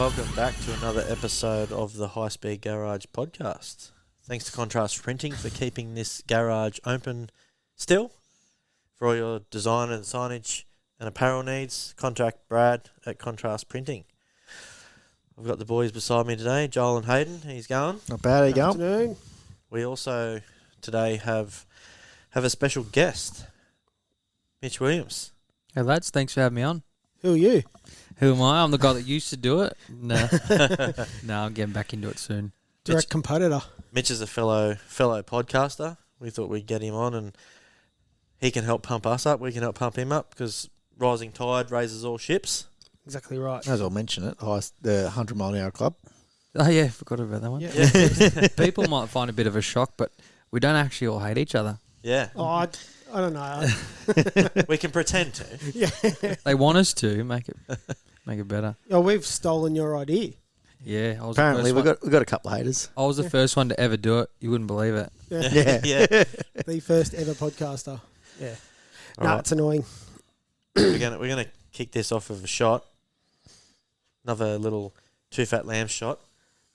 welcome back to another episode of the High Speed Garage podcast. Thanks to Contrast Printing for keeping this garage open still. For all your design and signage and apparel needs, contact Brad at Contrast Printing. I've got the boys beside me today, Joel and Hayden. He's going. Not bad, how you going? Afternoon. We also today have a special guest, Mitch Williams. Hey lads, thanks for having me on. Who are you? Who am I? I'm the guy that used to do it. No, no, I'm getting back into it soon. Direct competitor. Mitch is a fellow podcaster. We thought we'd get him on and he can help pump us up. We can help pump him up because rising tide raises all ships. Exactly right. May as well mention it. The 100 mile an hour club. Oh yeah, forgot about that one. Yeah. People might find a bit of a shock, but we don't actually all hate each other. Yeah. Oh, I don't know. We can pretend to. Yeah. They want us to make it better. Oh, we've stolen your idea. Yeah, I was Apparently, the first we got a couple of haters. I was the first one to ever do it. You wouldn't believe it. Yeah. Yeah. The first ever podcaster. Yeah. All No, right. it's annoying. We're gonna kick this off with a shot. Another little two fat lamb shot.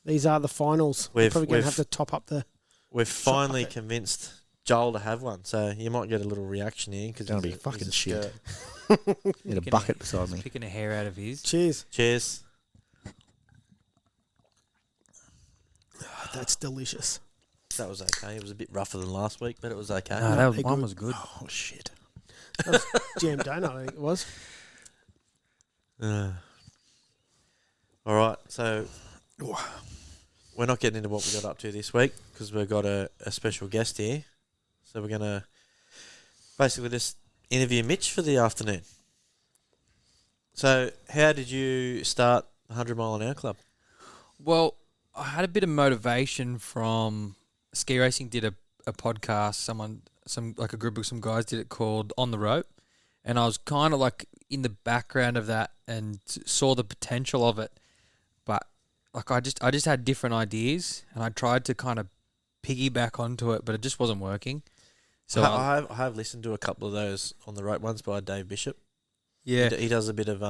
These are the finals. We're probably going to have to top up the... We've finally bucket. convinced Joel to have one, so you might get a little reaction here because Gonna be fucking shit. skirt. In a bucket beside me. Picking a hair out of his. Cheers. Cheers. Oh, that's delicious. That was okay. It was a bit rougher than last week, but it was okay. No, they're one good. was good. Oh, shit. That was jam donut, I think it was. All right, so we're not getting into what we got up to this week because we've got a special guest here. So we're going to basically just interview Mitch for the afternoon. So how did you start the 100 Mile an Hour Club? Well, I had a bit of motivation from ski racing. Did a podcast. A group of some guys did it called On the Rope, and I was kind of like in the background of that and saw the potential of it. But like I just had different ideas, and I tried to kind of piggyback onto it, but it just wasn't working. So I have listened to a couple of those On the Rope ones by Dave Bishop. yeah, He does a bit of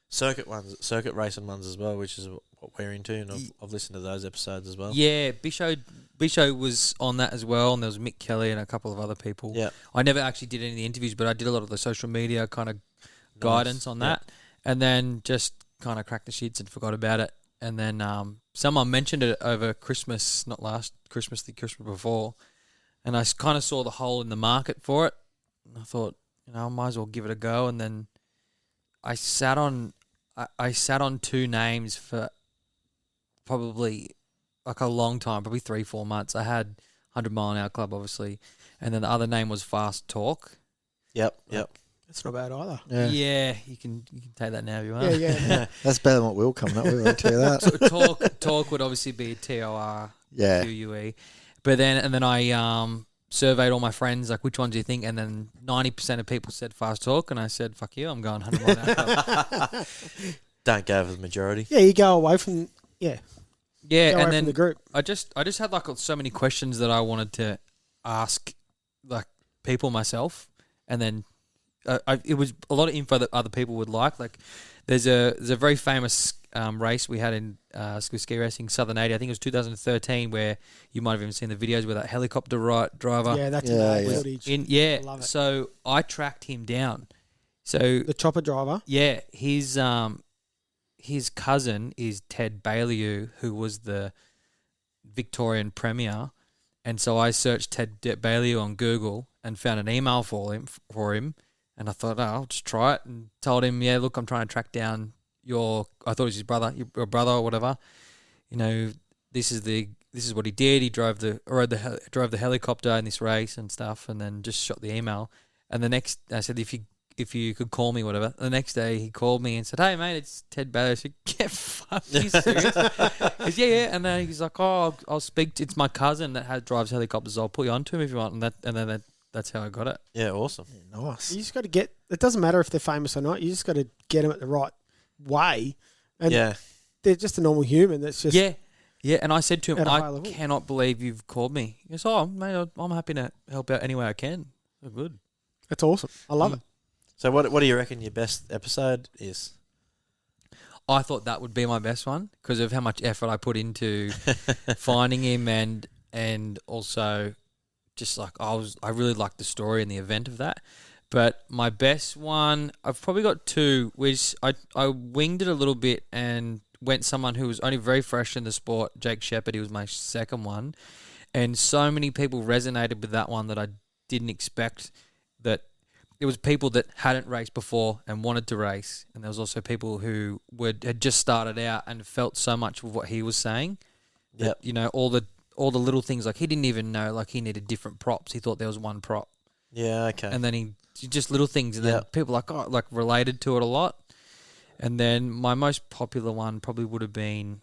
circuit racing ones as well, which is what we're into, and I've listened to those episodes as well. yeah. Bisho was on that as well, and there was Mick Kelly and a couple of other people. Yeah. I never actually did any of the interviews, but I did a lot of the social media kind of guidance on that, and then just kind of cracked the shits and forgot about it. And then someone mentioned it over Christmas, not last Christmas, the Christmas before, and I kind of saw the hole in the market for it. And I thought, I might as well give it a go. And then I sat on two names for probably like a long time, probably 3-4 months. I had 100 Mile an Hour Club, obviously, and then the other name was Fast Talk. Yep. That's not bad either. Yeah, you can take that now if you want. Yeah. That's better than what Will coming up with, I'll tell you that. So talk would obviously be TORQUE. Yeah. But then I surveyed all my friends, like, which ones do you think? And then 90% of people said Fast Talk, and I said, fuck you, I'm going 100 Mile an Hour Club. Don't go for the majority. Yeah, you go away from... Yeah. Yeah, Go away and then from the group. I just had like so many questions that I wanted to ask like people myself, and then it was a lot of info that other people would like. Like there's a very famous race we had in ski racing Southern 80. I think it was 2013, where you might have even seen the videos where that helicopter driver. Yeah, that's Yeah, footage. I love it. So I tracked him down. So The chopper driver. yeah, his cousin is Ted Baillieu, who was the Victorian Premier, and so I searched Ted Baillieu on Google and found an email for him, and I thought, I'll just try it, and told him, yeah, look, I'm trying to track down I thought it was his brother, your brother or whatever. This is what he did. He drove the helicopter in this race and stuff, and then just shot the email. And I said, if you could call me, whatever. The next day he called me and said, hey, mate, it's Ted Baillieu. I said, get fucked. Are you serious? He said, yeah. And then he's like, I'll speak to, it's my cousin that drives helicopters. I'll put you on to him if you want. And then that's how I got it. Yeah, awesome. Yeah, nice. You just got to get... It doesn't matter if they're famous or not. You just got to get them at the right way. And Yeah. they're just a normal human that's just... Yeah, and I said to him, At a high I level. cannot believe you've called me. He goes, mate, I'm happy to help out any way I can. So good. That's awesome. I love it. So what do you reckon your best episode is? I thought that would be my best one because of how much effort I put into finding him and also just like I really liked the story and the event of that. But my best one, I've probably got two, which I winged it a little bit and went someone who was only very fresh in the sport, Jake Shepherd. He was my second one. And so many people resonated with that one that I didn't expect. That it was people that hadn't raced before and wanted to race. And there was also people who had just started out and felt so much of what he was saying. That, you know, all the little things, like he didn't even know, like he needed different props. He thought there was one prop. Yeah, okay. And then he just little things, and then people related to it a lot. And then my most popular one probably would have been,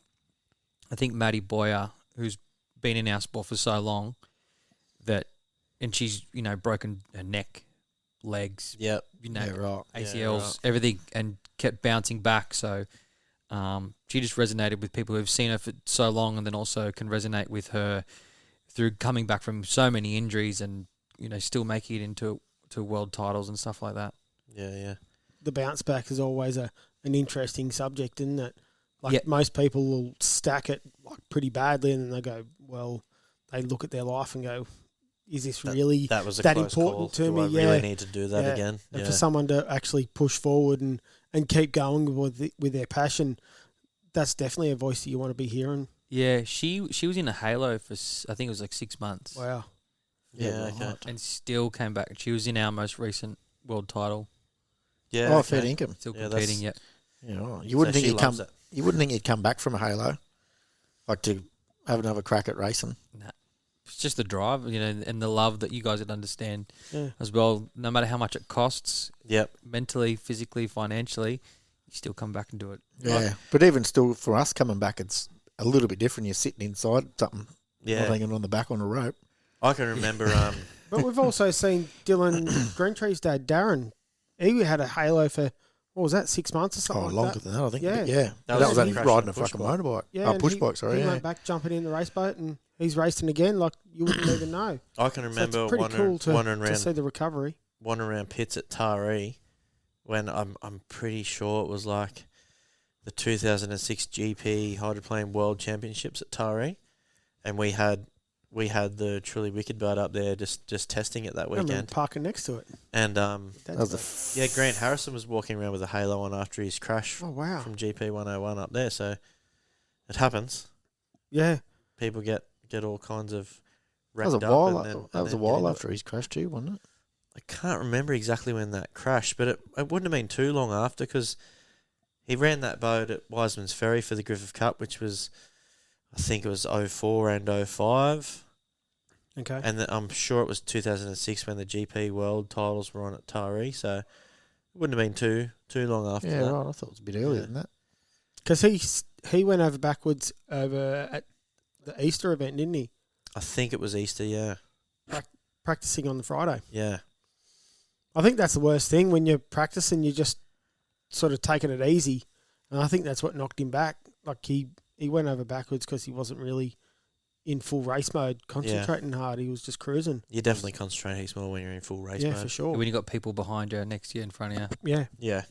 I think, Maddie Boyer, who's been in our sport for so long and she's, you know, broken her neck, legs, you know, ACLs, everything, and kept bouncing back. So she just resonated with people who've seen her for so long, and then also can resonate with her through coming back from so many injuries and, you know, still making it into world titles and stuff like that. Yeah. The bounce back is always an interesting subject, isn't it? Like most people will stack it like pretty badly, and then they go, well, they look at their life and go, is this really that was a that close important call. to me? I really need to do that again. And for someone to actually push forward and keep going with their passion, that's definitely a voice that you want to be hearing. Yeah, she was in a halo for, I think it was like 6 months. Wow. Yeah, okay. And still came back. She was in our most recent world title. Yeah, fair income. Still competing yet. Yeah, you wouldn't think he'd come back from a halo, like to have another crack at racing. Nah. It's just the drive, you know, and the love that you guys would understand as well. No matter how much it costs, mentally, physically, financially, you still come back and do it. Yeah, but even still, for us coming back, it's a little bit different. You're sitting inside something, hanging on the back on a rope. I can remember. But we've also seen Dylan Greentree's dad, Darren. He had a halo for, what was that, 6 months or something? Longer than that, I think. Yeah. That was only riding a fucking motorbike. Yeah, push bike, sorry. He went back jumping in the race boat and he's racing again like you wouldn't even know. I can remember wandering around to see the recovery. Wandering around pits at Taree when I'm pretty sure it was like the 2006 GP Hydroplane World Championships at Taree, and we had the Truly Wicked boat up there just testing it that weekend. I remember parking next to it. And Grant Harrison was walking around with a halo on after his crash from GP 101 up there. So it happens. Yeah. People get all kinds of wrecked up. That was a while after his crash too, wasn't it? I can't remember exactly when that crashed, but it wouldn't have been too long after because he ran that boat at Wiseman's Ferry for the Griffith Cup, which was, I think it was 04 and 05. Okay. And I'm sure it was 2006 when the GP World titles were on at Taree, so it wouldn't have been too long after that. Yeah, right. I thought it was a bit earlier than that. Because he went over backwards over at the Easter event, didn't he? I think it was Easter, yeah. Practicing on the Friday. Yeah. I think that's the worst thing when you're practicing, you're just sort of taking it easy. And I think that's what knocked him back. Like he went over backwards because he wasn't really in full race mode, concentrating hard. He was just cruising. You definitely concentrate heaps more when you're in full race mode. Yeah, for sure. When you got people behind you, next to you, in front of you. Yeah. Yeah.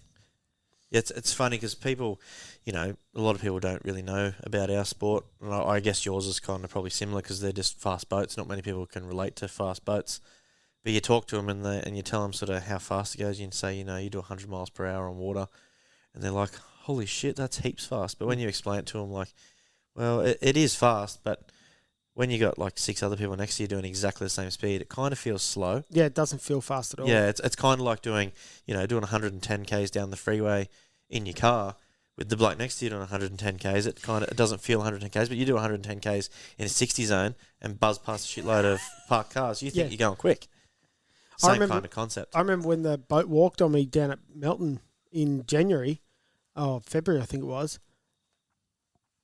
It's funny because people, you know, a lot of people don't really know about our sport. And I guess yours is kind of probably similar because they're just fast boats. Not many people can relate to fast boats. But you talk to them and you tell them sort of how fast it goes. You can say, you know, you do 100 miles per hour on water. And they're like, holy shit, that's heaps fast. But when you explain it to them, like, well, it is fast, but when you got like 6 other people next to you doing exactly the same speed, it kind of feels slow. Yeah, it doesn't feel fast at all. Yeah, it's kind of like doing 110 k's down the freeway in your car with the bloke next to you doing 110 k's. It doesn't feel 110 k's, but you do 110 k's in a 60 zone and buzz past a shitload of parked cars. You think you're going quick. Same kind of concept. I remember when the boat walked on me down at Melton in February, I think it was.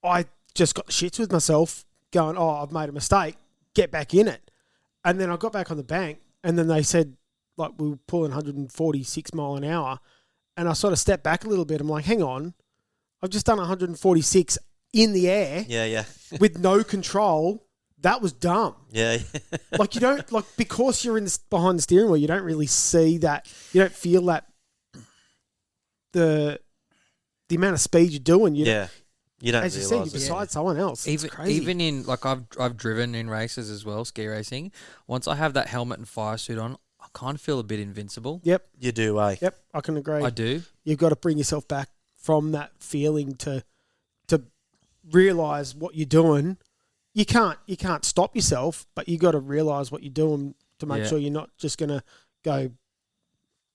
I just got the shits with myself going, I've made a mistake, get back in it. And then I got back on the bank and then they said, like, we were pulling 146 mile an hour. And I sort of stepped back a little bit. I'm like, hang on, I've just done 146 in the air. Yeah. with no control. That was dumb. Yeah. Like, you don't, like, because you're behind the steering wheel, you don't really see that, you don't feel that, the the amount of speed you're doing. You don't as you said, you're realise it. beside someone else. It's crazy. Even in like I've driven in races as well, ski racing. Once I have that helmet and fire suit on, I kind of feel a bit invincible. Yep. You do, eh? Yep, I can agree. I do. You've got to bring yourself back from that feeling to realise what you're doing. You can't stop yourself, but you got to realise what you're doing to make sure you're not just going to go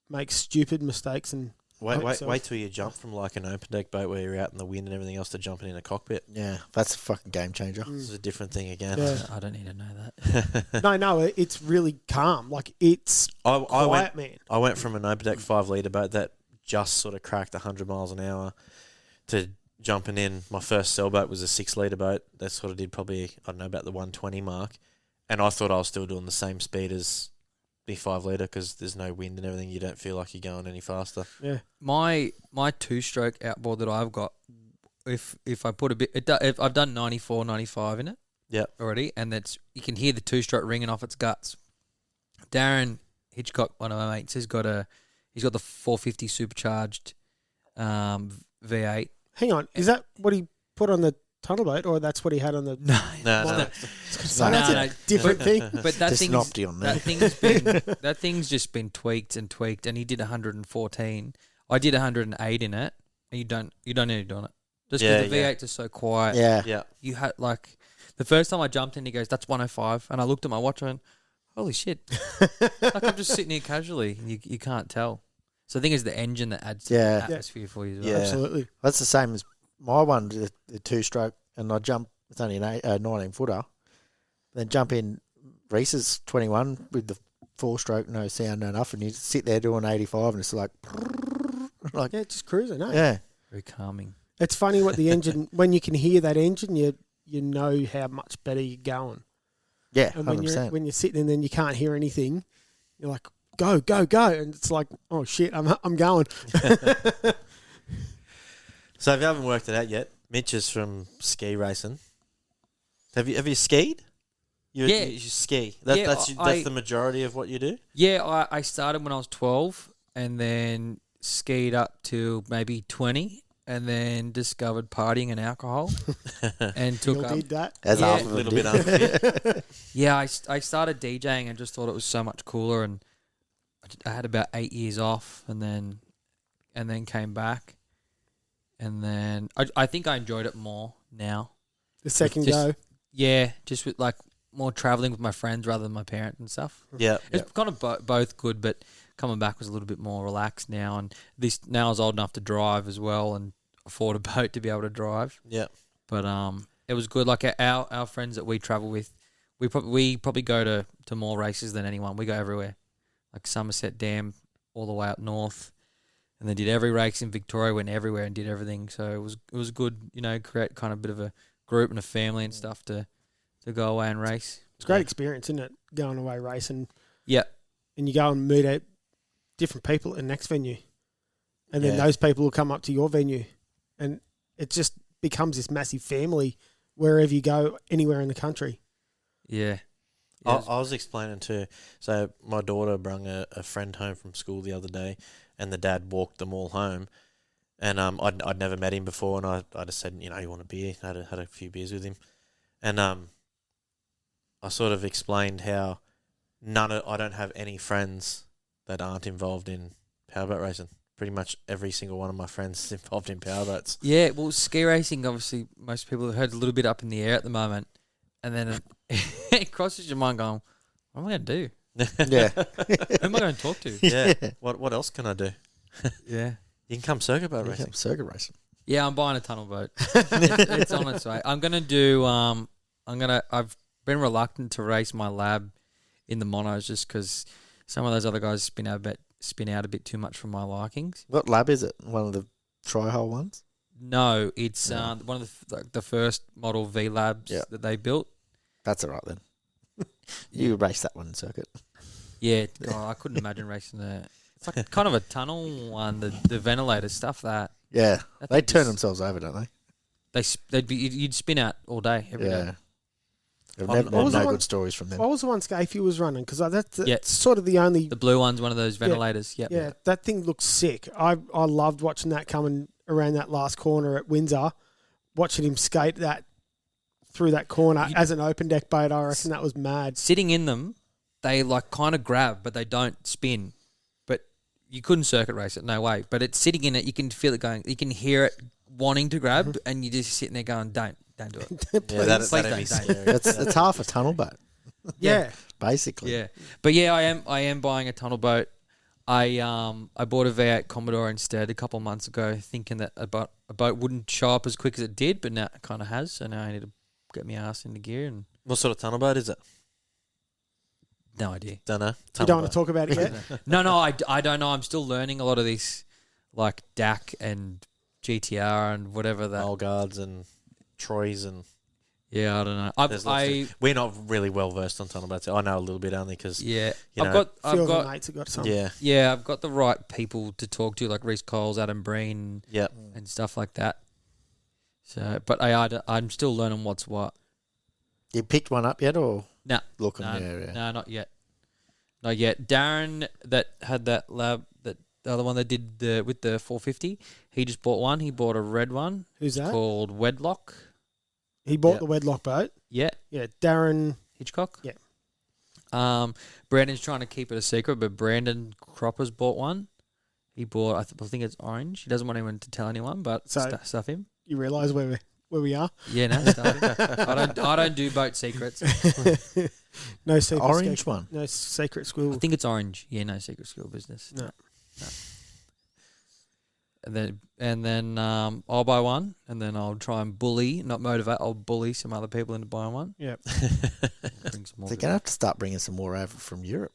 make stupid mistakes and wait till you jump from like an open deck boat where you're out in the wind and everything else to jumping in a cockpit. Yeah, that's a fucking game changer. This is a different thing again. Yeah. I don't need to know that. No, it's really calm. Like it's quiet, man. I went from an open deck 5 litre boat that just sort of cracked 100 miles an hour to jumping in. My first sailboat was a 6 litre boat that sort of did probably, I don't know, about the 120 mark. And I thought I was still doing the same speed as the 5 litre because there's no wind and everything. You don't feel like you're going any faster. Yeah. My 2-stroke outboard that I've got, if I put a bit, if I've done 94, 95 in it. Yep. Already, and you can hear the 2-stroke ringing off its guts. Darren Hitchcock, one of my mates, he's got the 450 supercharged V8. Hang on, is that what he put on the tunnel boat, or that's what he had on the? No. That's a different thing. But that thing's just been tweaked, and he did 114. I did 108 in it, and you don't need to do it just because the V8s are so quiet. Yeah. You had like the first time I jumped in, he goes, "That's 105," and I looked at my watch and went, "Holy shit!" Like I'm just sitting here casually, and you can't tell. So I think it's the engine that adds to the atmosphere for you as well. Yeah. Absolutely. That's the same as my one, the 2-stroke, and I jump, it's only an 19-footer. Then jump in Reese's 21 with the 4-stroke, no sound, no nothing. You sit there doing 85 and it's like Just cruising, eh? Yeah. Very calming. It's funny what the engine, when you can hear that engine, you know how much better you're going. Yeah, And 100%. when you're sitting and then you can't hear anything, you're like, go, go, go. And it's like, oh shit, I'm going. So if you haven't worked it out yet, Mitch is from ski racing. Have you skied? You ski. That's the majority of what you do? Yeah, I started when I was 12 and then skied up to maybe 20 and then discovered partying and alcohol and took up. Did that? As a little bit unfit. Yeah, I started DJing and just thought it was so much cooler, and I had about 8 years off and then came back, and then I think I enjoyed it more now. The second go. Yeah, just with like more traveling with my friends rather than my parents and stuff. Yeah. It's kind of both good, but coming back was a little bit more relaxed now, and now I was old enough to drive as well and afford a boat to be able to drive. Yeah. But it was good. Like our friends that we travel with, we probably go to more races than anyone. We go everywhere, like Somerset Dam all the way up north, and then did every race in Victoria. Went everywhere and did everything. So it was good. Create kind of a bit of a group and a family and stuff to go away and race. It's a great experience, isn't it? Going away racing. Yeah. And you go and meet out different people at the next venue. And then those people will come up to your venue. And it just becomes this massive family wherever you go, anywhere in the country. Yeah. I was explaining too. So my daughter brung a friend home from school the other day, and the dad walked them all home. And I'd never met him before, and I just said, you want a beer? I had a few beers with him. And I sort of explained how I don't have any friends that aren't involved in powerboat racing. Pretty much every single one of my friends is involved in powerboats. Yeah, well, ski racing, obviously, most people have heard a little bit up in the air at the moment. And then it crosses your mind going, what am I going to do? Yeah. Who am I going to talk to? Yeah. What else can I do? Yeah. You can come circuit boat racing. Circuit racing. Yeah, I'm buying a tunnel boat. It's on its way. I'm going to do, I've been reluctant to race my lab in the monos just because some of those other guys spin out a bit too much for my likings. What lab is it? One of the tri-hole ones? No, it's one of the first model V labs that they built. That's all right then. You race that one in circuit. Yeah, God, I couldn't imagine racing there. It's like kind of a tunnel one, the ventilator stuff that. Yeah, they turn themselves over, don't they? You'd spin out all day, every day. I've never had no good stories from them. What was the one Scafey was running? Because that's sort of the only... The blue one's one of those ventilators. Yeah, that thing looks sick. I loved watching that come around that last corner at Windsor, watching him skate that through that corner as an open deck boat. I reckon that was mad. Sitting in them, they like kind of grab, but they don't spin. But you couldn't circuit race it, no way. But it's sitting in it, you can feel it going, you can hear it wanting to grab, and you're just sitting there going, don't do it. Yeah, that'd be scary. It's half a tunnel boat, Yeah. basically. Yeah, but yeah, I am buying a tunnel boat. I bought a V8 Commodore instead a couple of months ago, thinking that a boat wouldn't show up as quick as it did, but now it kind of has. So now I need to get my ass into gear. And What sort of tunnel boat is it? no idea. Don't know. You don't want to talk about it yet? No, I don't know. I'm still learning a lot of this, like DAC and GTR and whatever that. Old guards and Troys and Yeah, I don't know. we're not really well versed on tunnel boats. I know a little bit only because yeah, you know, A few I've of got my mates have got some. yeah, I've got the right people to talk to, like Reece Coles, Adam Breen, yeah. and stuff like that. So, but I'm still learning what's what. You picked one up yet, or No, looking? no, Yeah. no, not yet. Not yet. Darren that had that lab, that the other one that did with the 450, he just bought one. He bought a red one. Who's that? Called Wedlock. He bought Yeah. the Wedlock boat. Yeah, Yeah, Darren. Hitchcock. Yeah. Brandon's trying to keep it a secret, but Brandon Cropper's bought one. He bought, I think it's orange. He doesn't want anyone to tell anyone, but So- stuff him. You realise where we are? Yeah, no, stuff him. I don't do boat secrets. No secret. Orange scope- one. No secret I school. think it's orange. Yeah, no secret school business. No. And then I'll buy one, and then I'll try and bully, not motivate. I'll bully some other people into buying one. Yeah. Bring some more. They're going to have to start bringing some more over from Europe.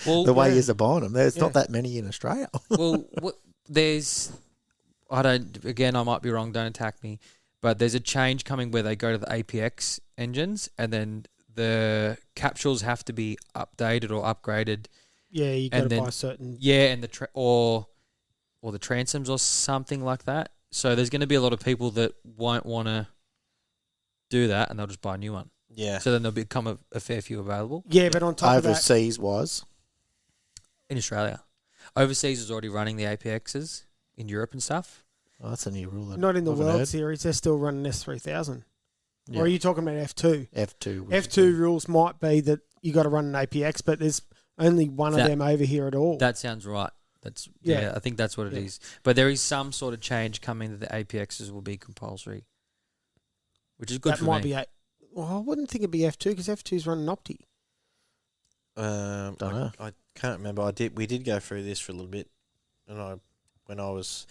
Well, The way yeah. you're buying them, there's Yeah. not that many in Australia. well, there's. I don't. Again, I might be wrong. Don't attack me. But there's a change coming where they go to the APX engines, and then the capsules have to be updated or upgraded. Yeah, you got to And then- buy certain. Yeah, and or the transoms or something like that. So there's going to be a lot of people that won't want to do that, and they'll just buy a new one. Yeah. So then there'll become a fair few available Yeah, but on top of that, Overseas was. in Australia. Overseas is already running the APXs in Europe and stuff. Oh, that's a new rule. that not in the I haven't World heard. Series, they're still running S3000. Yeah. Or are you talking about F2? F2. F2 rules might be that you got to run an APX, but there's only one of That- them over here at all. That sounds right. That's Yeah. yeah. I think that's what it Yeah. is. But there is some sort of change coming that the APXs will be compulsory, which is good That for might me. be well, I wouldn't think it'd be F2 because F2's running Opti. Dunno. I can't remember. We did go through this for a little bit, and when I was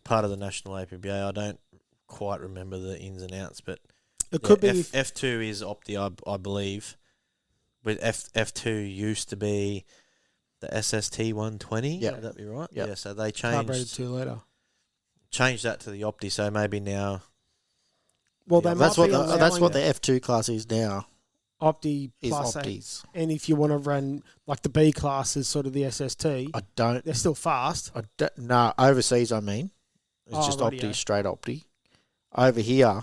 part of the national APBA, I don't quite remember the ins and outs, but It could be. F2 is Opti, I believe. But F2 used to be the SST 120. Yep. Would that be right? Yep. Yeah. So they carbureted 2 litre. changed that to the Opti. So maybe now. Well, Yeah, they That's might what be that's what the allowing F2 class is now. Opti Is plus Optis. and if you want to run like the B class is sort of the SST, I don't. they're still fast. No, overseas. I mean, it's Oh, just rightio. Opti, straight Opti. Over here,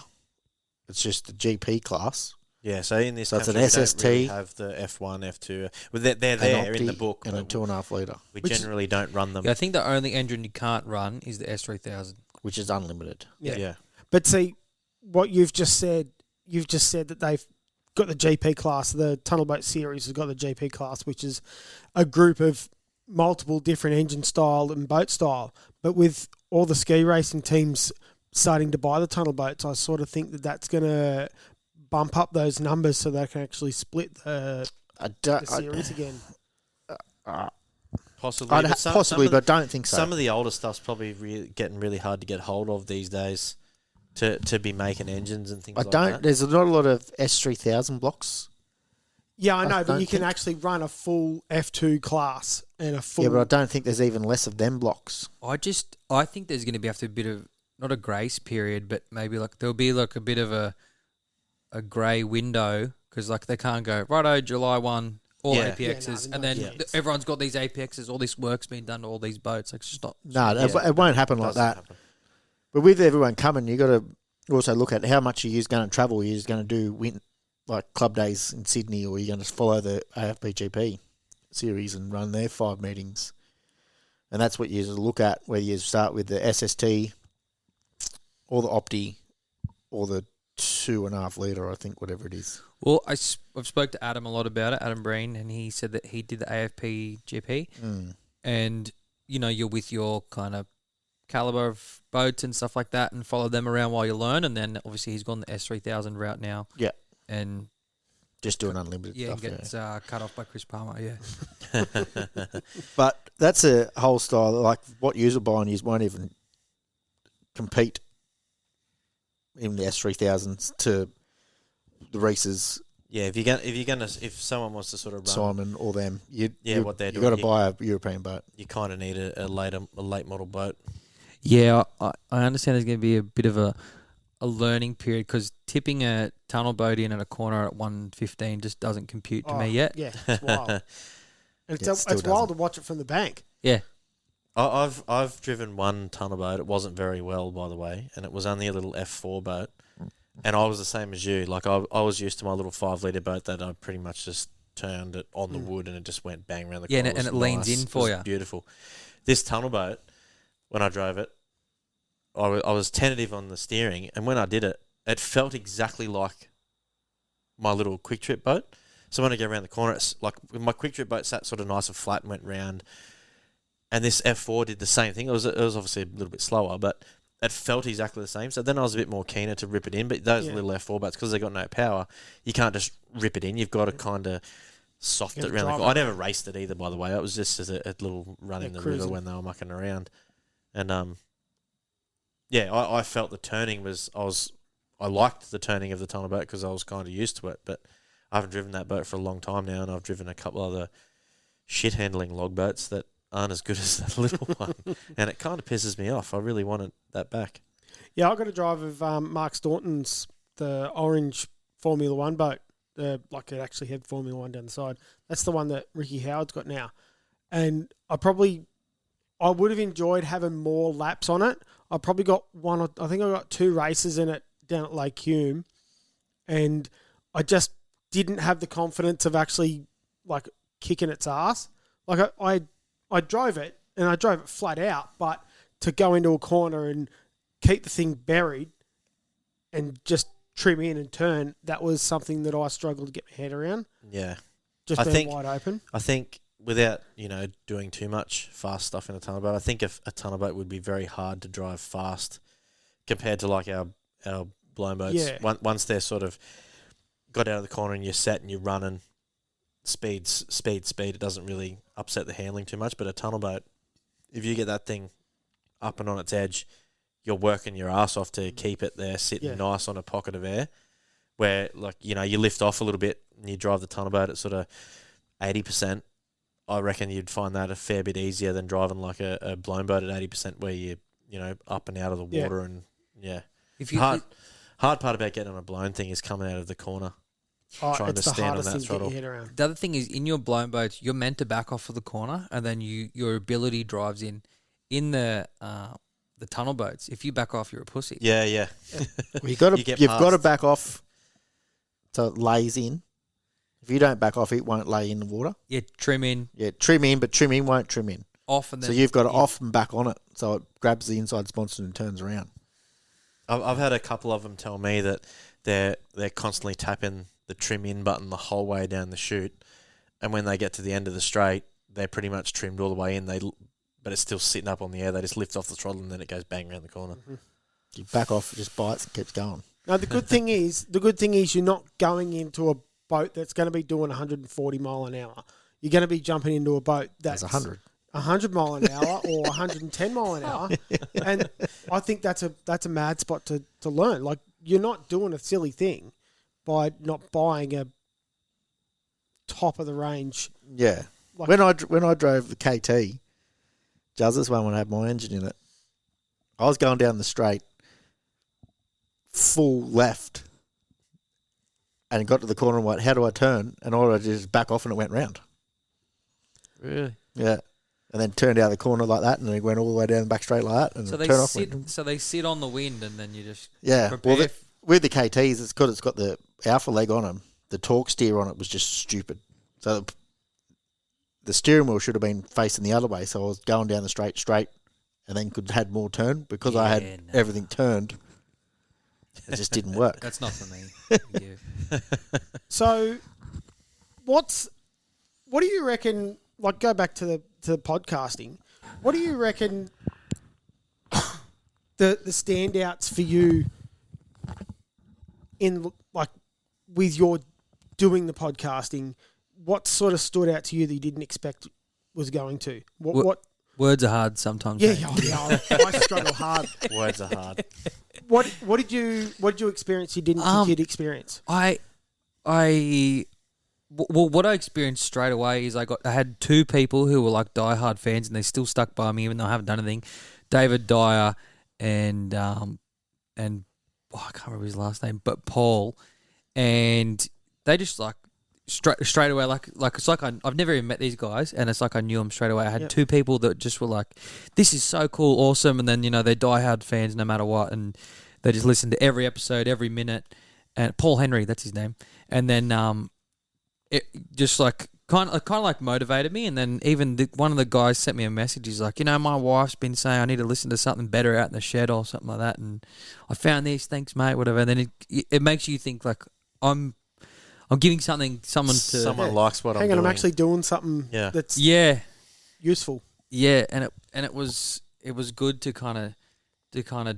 it's just the GP class. Yeah. So in this So it's country, an we don't SST, really have the F1, F2. Well, they're an there in Opti the book, and a but 2.5 litre, we Which is- generally don't run them. Yeah, I think the only engine you can't run is the S3000. which is unlimited. Yeah. Yeah. But see, what you've just said that they've got the GP class. The Tunnel Boat Series has got the GP class, which is a group of multiple different engine style and boat style. But with all the ski racing teams starting to buy the tunnel boats, I sort of think that that's going to bump up those numbers so they can actually split the series again. Possibly. But Possibly, but don't think so. some of the older stuff's probably getting really hard to get hold of these days to be making engines and things I like don't. that. There's not a lot of S3000 blocks. Yeah, I know, I but don't you can think- actually run a full F2 class and a full... Yeah, but I don't think there's even less of them blocks. I think there's going to be after a bit of not a grace period, but maybe like there'll be like a bit of a grey window because like they can't go righto July 1 all Yeah. APXs Yeah, no, and then yeah. everyone's got these APXs, all this work's been done to all these boats. Like it's just not. No, Yeah. it won't happen like Doesn't that. happen. But with everyone coming, you got to also look at how much you're going to travel. You're just going to do like club days in Sydney, or you're going to follow the AFBGP series and run their 5 meetings. And that's what you look at, whether you start with the SST or the Opti, or the 2.5 litre, I think, whatever it is. Well, I've spoke to Adam a lot about it, Adam Breen, and he said that he did the AFP GP, and you're with your kind of caliber of boats and stuff like that, and follow them around while you learn, and then obviously he's gone the S3000 route now. Yeah, and just doing unlimited stuff. Yeah, gets cut off by Chris Palmer. Yeah, but that's a whole style. Like what you're buying, you won't even compete in the S3000s to the Reese's. Yeah, if someone wants to sort of run Simon or them, what they're doing, you got to buy a European boat. You kind of need a late model boat. Yeah, I understand there's going to be a bit of a learning period because tipping a tunnel boat in at a corner at 115 just doesn't compute to me yet. Yeah, it's wild. And it's wild to watch it from the bank. Yeah. I've driven one tunnel boat. It wasn't very well, by the way, and it was only a little F4 boat. And I was the same as you. Like I was used to my little 5 litre boat that I pretty much just turned it on the wood and it just went bang around the corner. Yeah, and it leans in for you. Beautiful. This tunnel boat, when I drove it, I was tentative on the steering, and when I did it, it felt exactly like my little quick trip boat. So when I go around the corner, it's like my quick trip boat sat sort of nice and flat and went round, and this F4 did the same thing. It was obviously a little bit slower, but it felt exactly the same. So then I was a bit more keener to rip it in. But those little F4 boats, because they've got no power, you can't just rip it in. You've got to kind of soft it around the corner. I never raced it either, by the way. It was just as a little run in the river when they were mucking around. And I felt the turning I liked the turning of the tunnel boat because I was kind of used to it. But I haven't driven that boat for a long time now, and I've driven a couple other shit handling log boats that aren't as good as that little one, and it kind of pisses me off. I really wanted that back. Yeah, I got a drive of Mark Staunton's the orange Formula One boat. It actually had Formula One down the side. That's the one that Ricky Howard's got now, and I would have enjoyed having more laps on it. I probably got I think I got 2 races in it down at Lake Hume, and I just didn't have the confidence of actually kicking its ass. I drove it, and I drove it flat out, but to go into a corner and keep the thing buried and just trim in and turn, that was something that I struggled to get my head around. Yeah. Just being wide open. I think without, doing too much fast stuff in a tunnel boat, I think a tunnel boat would be very hard to drive fast compared to our blown boats. Yeah. Once they're sort of got out of the corner and you're set and you're running, speed, it doesn't really upset the handling too much. But a tunnel boat, if you get that thing up and on its edge, you're working your ass off to keep it there sitting nice on a pocket of air where, you lift off a little bit and you drive the tunnel boat at sort of 80%. I reckon you'd find that a fair bit easier than driving a blown boat at 80% where you're, up and out of the water hard part about getting on a blown thing is coming out of the corner. Trying to stand on that throttle. The other thing is, in your blown boats, you're meant to back off for the corner, and then your ability drives in. In the tunnel boats, if you back off, you're a pussy. Yeah. Well, you've got to back off so it lays in. If you don't back off, it won't lay in the water. Yeah, trim in. Yeah, trim in, but trim in won't trim in. Off and then so you've got to off and back on it, so it grabs the inside sponsor and turns around. I've had a couple of them tell me that they're constantly tapping the trim in button the whole way down the chute, and when they get to the end of the straight, they're pretty much trimmed all the way in. But it's still sitting up on the air. They just lift off the throttle and then it goes bang around the corner. Mm-hmm. You back off, it just bites and keeps going. Now the good thing is you're not going into a boat that's going to be doing 140 mile an hour. You're going to be jumping into a boat that's 100 mile an hour or 110 mile an hour, and I think that's a mad spot to learn. You're not doing a silly thing by not buying a top of the range. Yeah. When I drove the KT, Juzz's one when I had my engine in it, I was going down the straight, full left, and got to the corner and went, how do I turn? And all I did is back off and it went round. Really? Yeah. And then turned out of the corner like that, and then it went all the way down the back straight like that. And so they sit on the wind, and then you just prepare. Well, with the KTs, it's because it's got the alpha leg on them. The torque steer on it was just stupid. So the steering wheel should have been facing the other way. So I was going down the straight, and then had more turn because I had everything turned. It just didn't work. That's not for me. Yeah. So, what do you reckon? Like, go back to the podcasting. What do you reckon the standouts for you in like with your doing the podcasting? What sort of stood out to you that you didn't expect was going to? What Words are hard sometimes. Yeah, mate. I struggle hard. Words are hard. What did you experience you didn't think you'd experience? What I experienced straight away is I had two people who were like diehard fans and they still stuck by me even though I haven't done anything. David Dyer and I can't remember his last name, but Paul, and they just like straight away like it's like I've never even met these guys and it's like I knew them straight away. I had two people that just were like, this is so cool, awesome, and then they're diehard fans no matter what, and they just listen to every episode, every minute. And Paul Henry, that's his name, and then it just like kind of like motivated me. And then even one of the guys sent me a message. He's like, my wife's been saying I need to listen to something better out in the shed or something like that, and I found this. Thanks, mate. Whatever. And then it makes you think like I'm giving someone likes what I'm doing. I'm actually doing something that's useful. Yeah, and it was good to kind of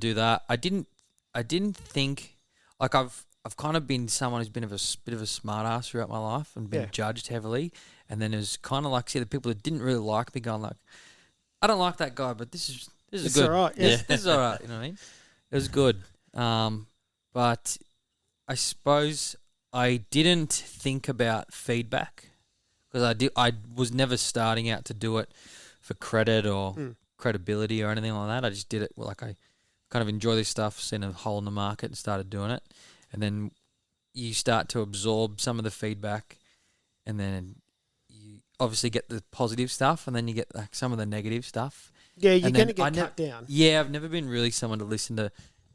do that. I didn't think like I've kind of been someone who's been a bit of a smart ass throughout my life and been judged heavily. And then there's kind of like, the people that didn't really like me going like, I don't like that guy, but this is good. All right. Yeah. This is all right. You know what I mean? It was good. But I suppose I didn't think about feedback because I was never starting out to do it for credit or credibility or anything like that. I just did it like I kind of enjoy this stuff, seen a hole in the market and started doing it. And then you start to absorb some of the feedback, and then you obviously get the positive stuff, and then you get like some of the negative stuff. Yeah, you're going to get cut down. Yeah, I've never been really someone to listen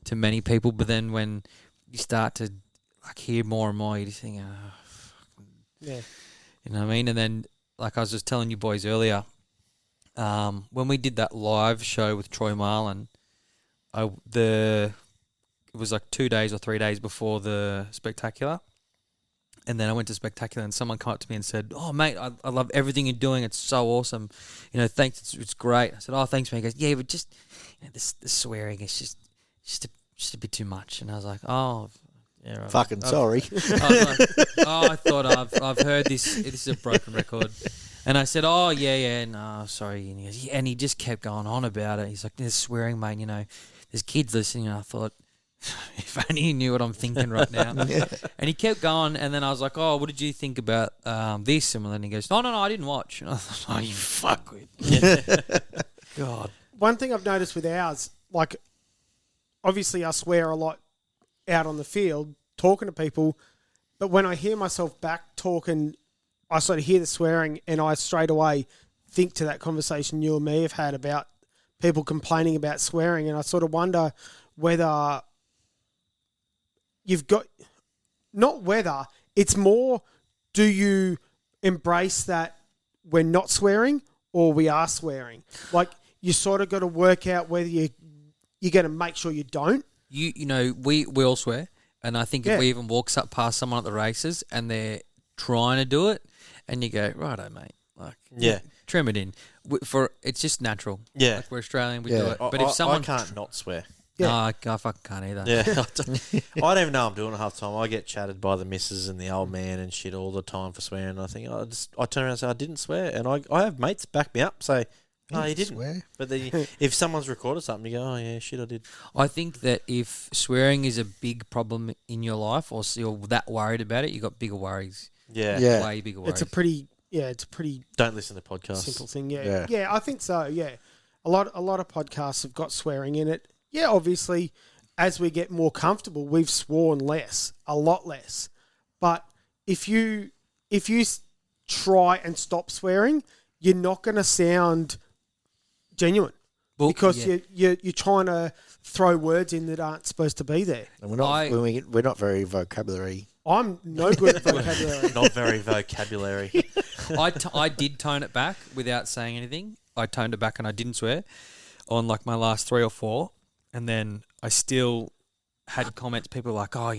to many people, but then when you start to like hear more and more, you just think, yeah, you know what I mean? And then like I was just telling you boys earlier, when we did that live show with Troy Marlin, it was like 2 days or 3 days before the Spectacular. And then I went to Spectacular and someone came up to me and said, oh, mate, I love everything you're doing. It's so awesome. Thanks. It's great. I said, oh, thanks, mate. He goes, yeah, but just the swearing is just a bit too much. And I was like, oh, yeah, right. Fucking sorry. I was like, I thought I've heard this. This is a broken record. And I said, oh, yeah, no, sorry. And he goes, yeah, and he just kept going on about it. He's like, there's swearing, mate. There's kids listening. And I thought, if only he knew what I'm thinking right now. And he kept going, and then I was like, oh, what did you think about this? And then he goes, no, I didn't watch. And I thought, oh, you fuckwit. God. One thing I've noticed with ours, like, obviously I swear a lot out on the field, talking to people, but when I hear myself back talking, I sort of hear the swearing, and I straight away think to that conversation you and me have had about people complaining about swearing, and I sort of wonder whether you've got, not whether, it's more, do you embrace that we're not swearing or we are swearing? Like, you sort of got to work out whether you're going to make sure you don't. We all swear, and I think if we even walks up past someone at the races and they're trying to do it, and you go, righto, mate, like, trim it in. It's just natural. Yeah. Like, we're Australian, we do it. But if someone... I can't not swear. Yeah. No, I fucking can't either. Yeah, I don't even know I'm doing it half the time. I get chatted by the missus and the old man and shit all the time for swearing. I think I turn around and say I didn't swear, and I have mates back me up say, no, you didn't swear. But then if someone's recorded something, you go, oh yeah, shit, I did. I think that if swearing is a big problem in your life, or you're that worried about it, you got bigger worries. Yeah, way bigger worries. It's a pretty don't listen to podcasts. Simple thing. Yeah, I think so. Yeah, a lot of podcasts have got swearing in it. Yeah, obviously, as we get more comfortable, we've sworn less, a lot less. But if you try and stop swearing, you're not going to sound genuine because you're trying to throw words in that aren't supposed to be there. And we're not very vocabulary. I'm no good at vocabulary. Not very vocabulary. I did tone it back without saying anything. I toned it back and I didn't swear on like my last 3 or 4. And then I still had comments. People were like, oh,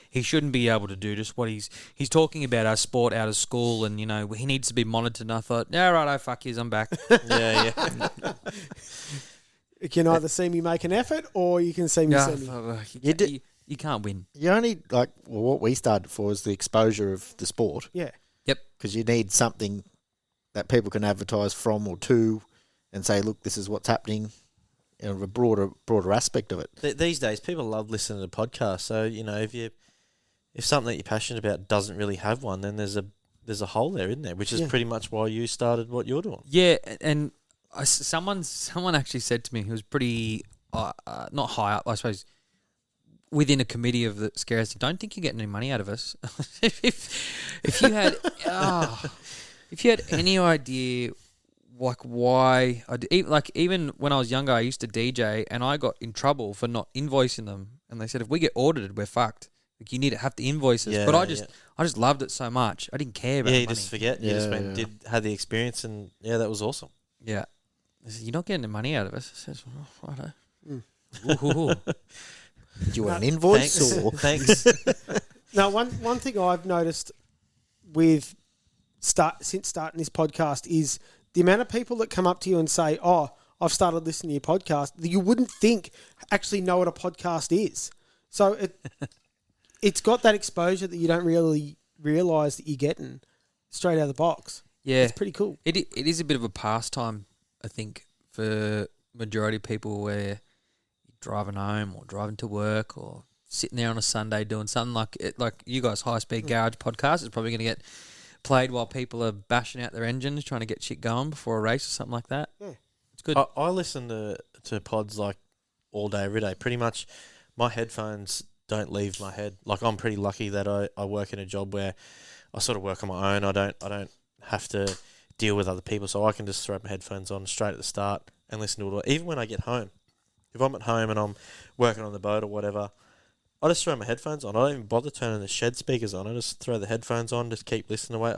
he shouldn't be able to do just what he's talking about our sport out of school, and he needs to be monitored. And I thought, yeah, right, fuck yous, I'm back. Yeah. You can either see me make an effort, or you can see me send me. You can't win. You only what we started for is the exposure of the sport. Yeah. Yep. Because you need something that people can advertise from or to, and say, look, this is what's happening. A broader aspect of it. These days, people love listening to podcasts. So if something that you're passionate about doesn't really have one, then there's a hole there, isn't there? Which is pretty much why you started what you're doing. Yeah, and someone actually said to me, who was pretty not high up, I suppose, within a committee of the Scares, don't think you're getting any money out of us. if you had if you had any idea why even when I was younger, I used to DJ and I got in trouble for not invoicing them, and they said if we get audited, we're fucked. Like, you need to have to invoice us. But I just loved it so much. I didn't care about you money. just forget. You just had the experience, and that was awesome. Yeah. I said, you're not getting the money out of us. I said, righto. Do you want an invoice? Thanks. Now, one thing I've noticed since starting this podcast is the amount of people that come up to you and say, oh, I've started listening to your podcast, that you wouldn't think actually know what a podcast is. So it's got that exposure that you don't really realise that you're getting straight out of the box. Yeah. It's pretty cool. It is a bit of a pastime, I think, for majority of people, where you're driving home or driving to work or sitting there on a Sunday doing something like you guys' High Speed Garage podcast is probably going to get played while people are bashing out their engines, trying to get shit going before a race or something like that. Yeah. It's good. I listen to pods like all day, every day. Pretty much my headphones don't leave my head. Like, I'm pretty lucky that I work in a job where I sort of work on my own. I don't have to deal with other people, so I can just throw my headphones on straight at the start and listen to it. Even when I get home. If I'm at home and I'm working on the boat or whatever, I just throw my headphones on. I don't even bother turning the shed speakers on. I just throw the headphones on, just keep listening away.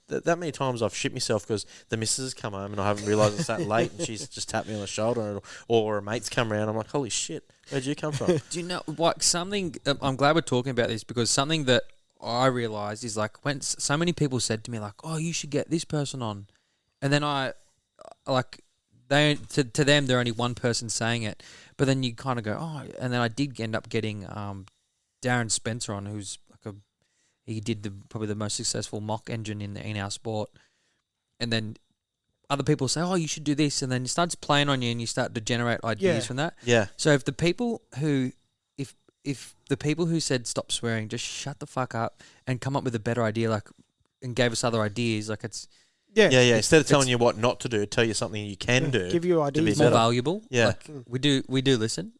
That many times I've shit myself because the missus has come home and I haven't realised it's that late, and she's just tapped me on the shoulder, or a mate's come around. I'm like, holy shit, where'd you come from? Do you know what something? I'm glad we're talking about this, because something that I realised is, like, when so many people said to me, like, oh, you should get this person on, and then to them they're only one person saying it, but then you kind of go, oh, and then I did end up getting Darren Spencer on, who's he did probably the most successful mock engine in our sport, and then other people say, oh, you should do this, and then it starts playing on you and you start to generate ideas from that. Yeah. So if the people who said stop swearing, just shut the fuck up and come up with a better idea, and gave us other ideas, it's Yeah. Instead of telling you what not to do, tell you something you can do. Give you ideas. more valuable. Yeah. We do listen.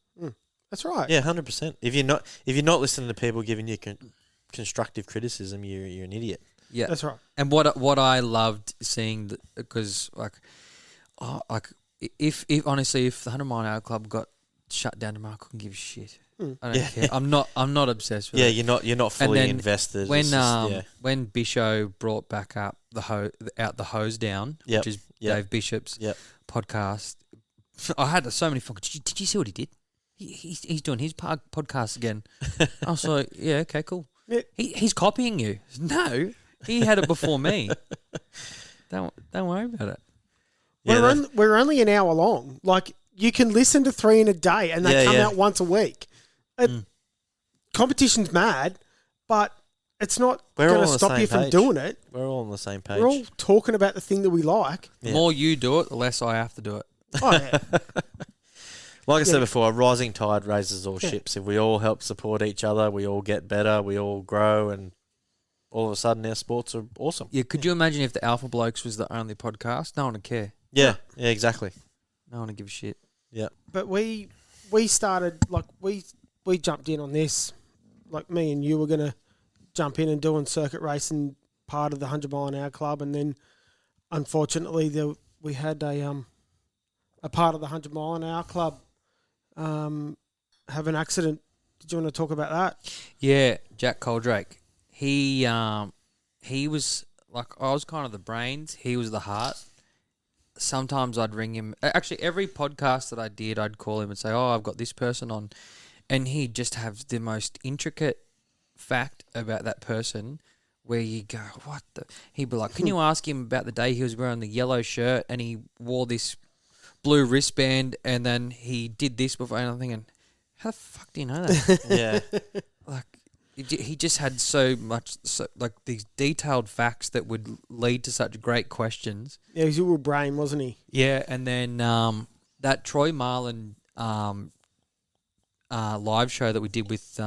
That's right. Yeah, 100%. If you're not listening to people giving you constructive criticism, you're an idiot. Yeah, that's right. And what I loved seeing, because if the 100 Mile an Hour Club got shut down tomorrow, I couldn't give a shit. I don't care. I'm not obsessed with it. Yeah, you're not fully invested. When when Bisho brought back up the hose down, which is Dave Bishop's podcast, I had so many. Did you see what he did? He's doing his podcast again. I was like, yeah, okay, cool. Yeah. He's copying you. No, he had it before me. Don't worry about it. We're only an hour long. Like, you can listen to 3 in a day, and they come out once a week. Competition's mad, but it's not going to stop you from doing it. We're all on the same page. We're all talking about the thing that we like. The more you do it, the less I have to do it. Oh, yeah. Like I said before, a rising tide raises all ships. If we all help support each other, we all get better, we all grow, and all of a sudden our sports are awesome. Yeah, could you imagine if the Alpha Blokes was the only podcast? No one would care. Yeah, exactly. No one would give a shit. Yeah. But we started, we jumped in on this, me and you were going to jump in and doing circuit racing, part of the 100 Mile an Hour Club, and then unfortunately we had a part of the 100 Mile an Hour Club have an accident. Did you want to talk about that? Yeah, Jack Coldrake. He was I was kind of the brains. He was the heart. Sometimes I'd ring him. Actually, every podcast that I did, I'd call him and say, "Oh, I've got this person on," and he just has the most intricate fact about that person where you go, what the? He'd be like, can you ask him about the day he was wearing the yellow shirt and he wore this blue wristband and then he did this before, and I'm thinking, how the fuck do you know that? Yeah. Like, he just had so much, like these detailed facts that would lead to such great questions. Yeah, he's a real brain, wasn't he? Yeah, and then that Troy Marlin live show that we did with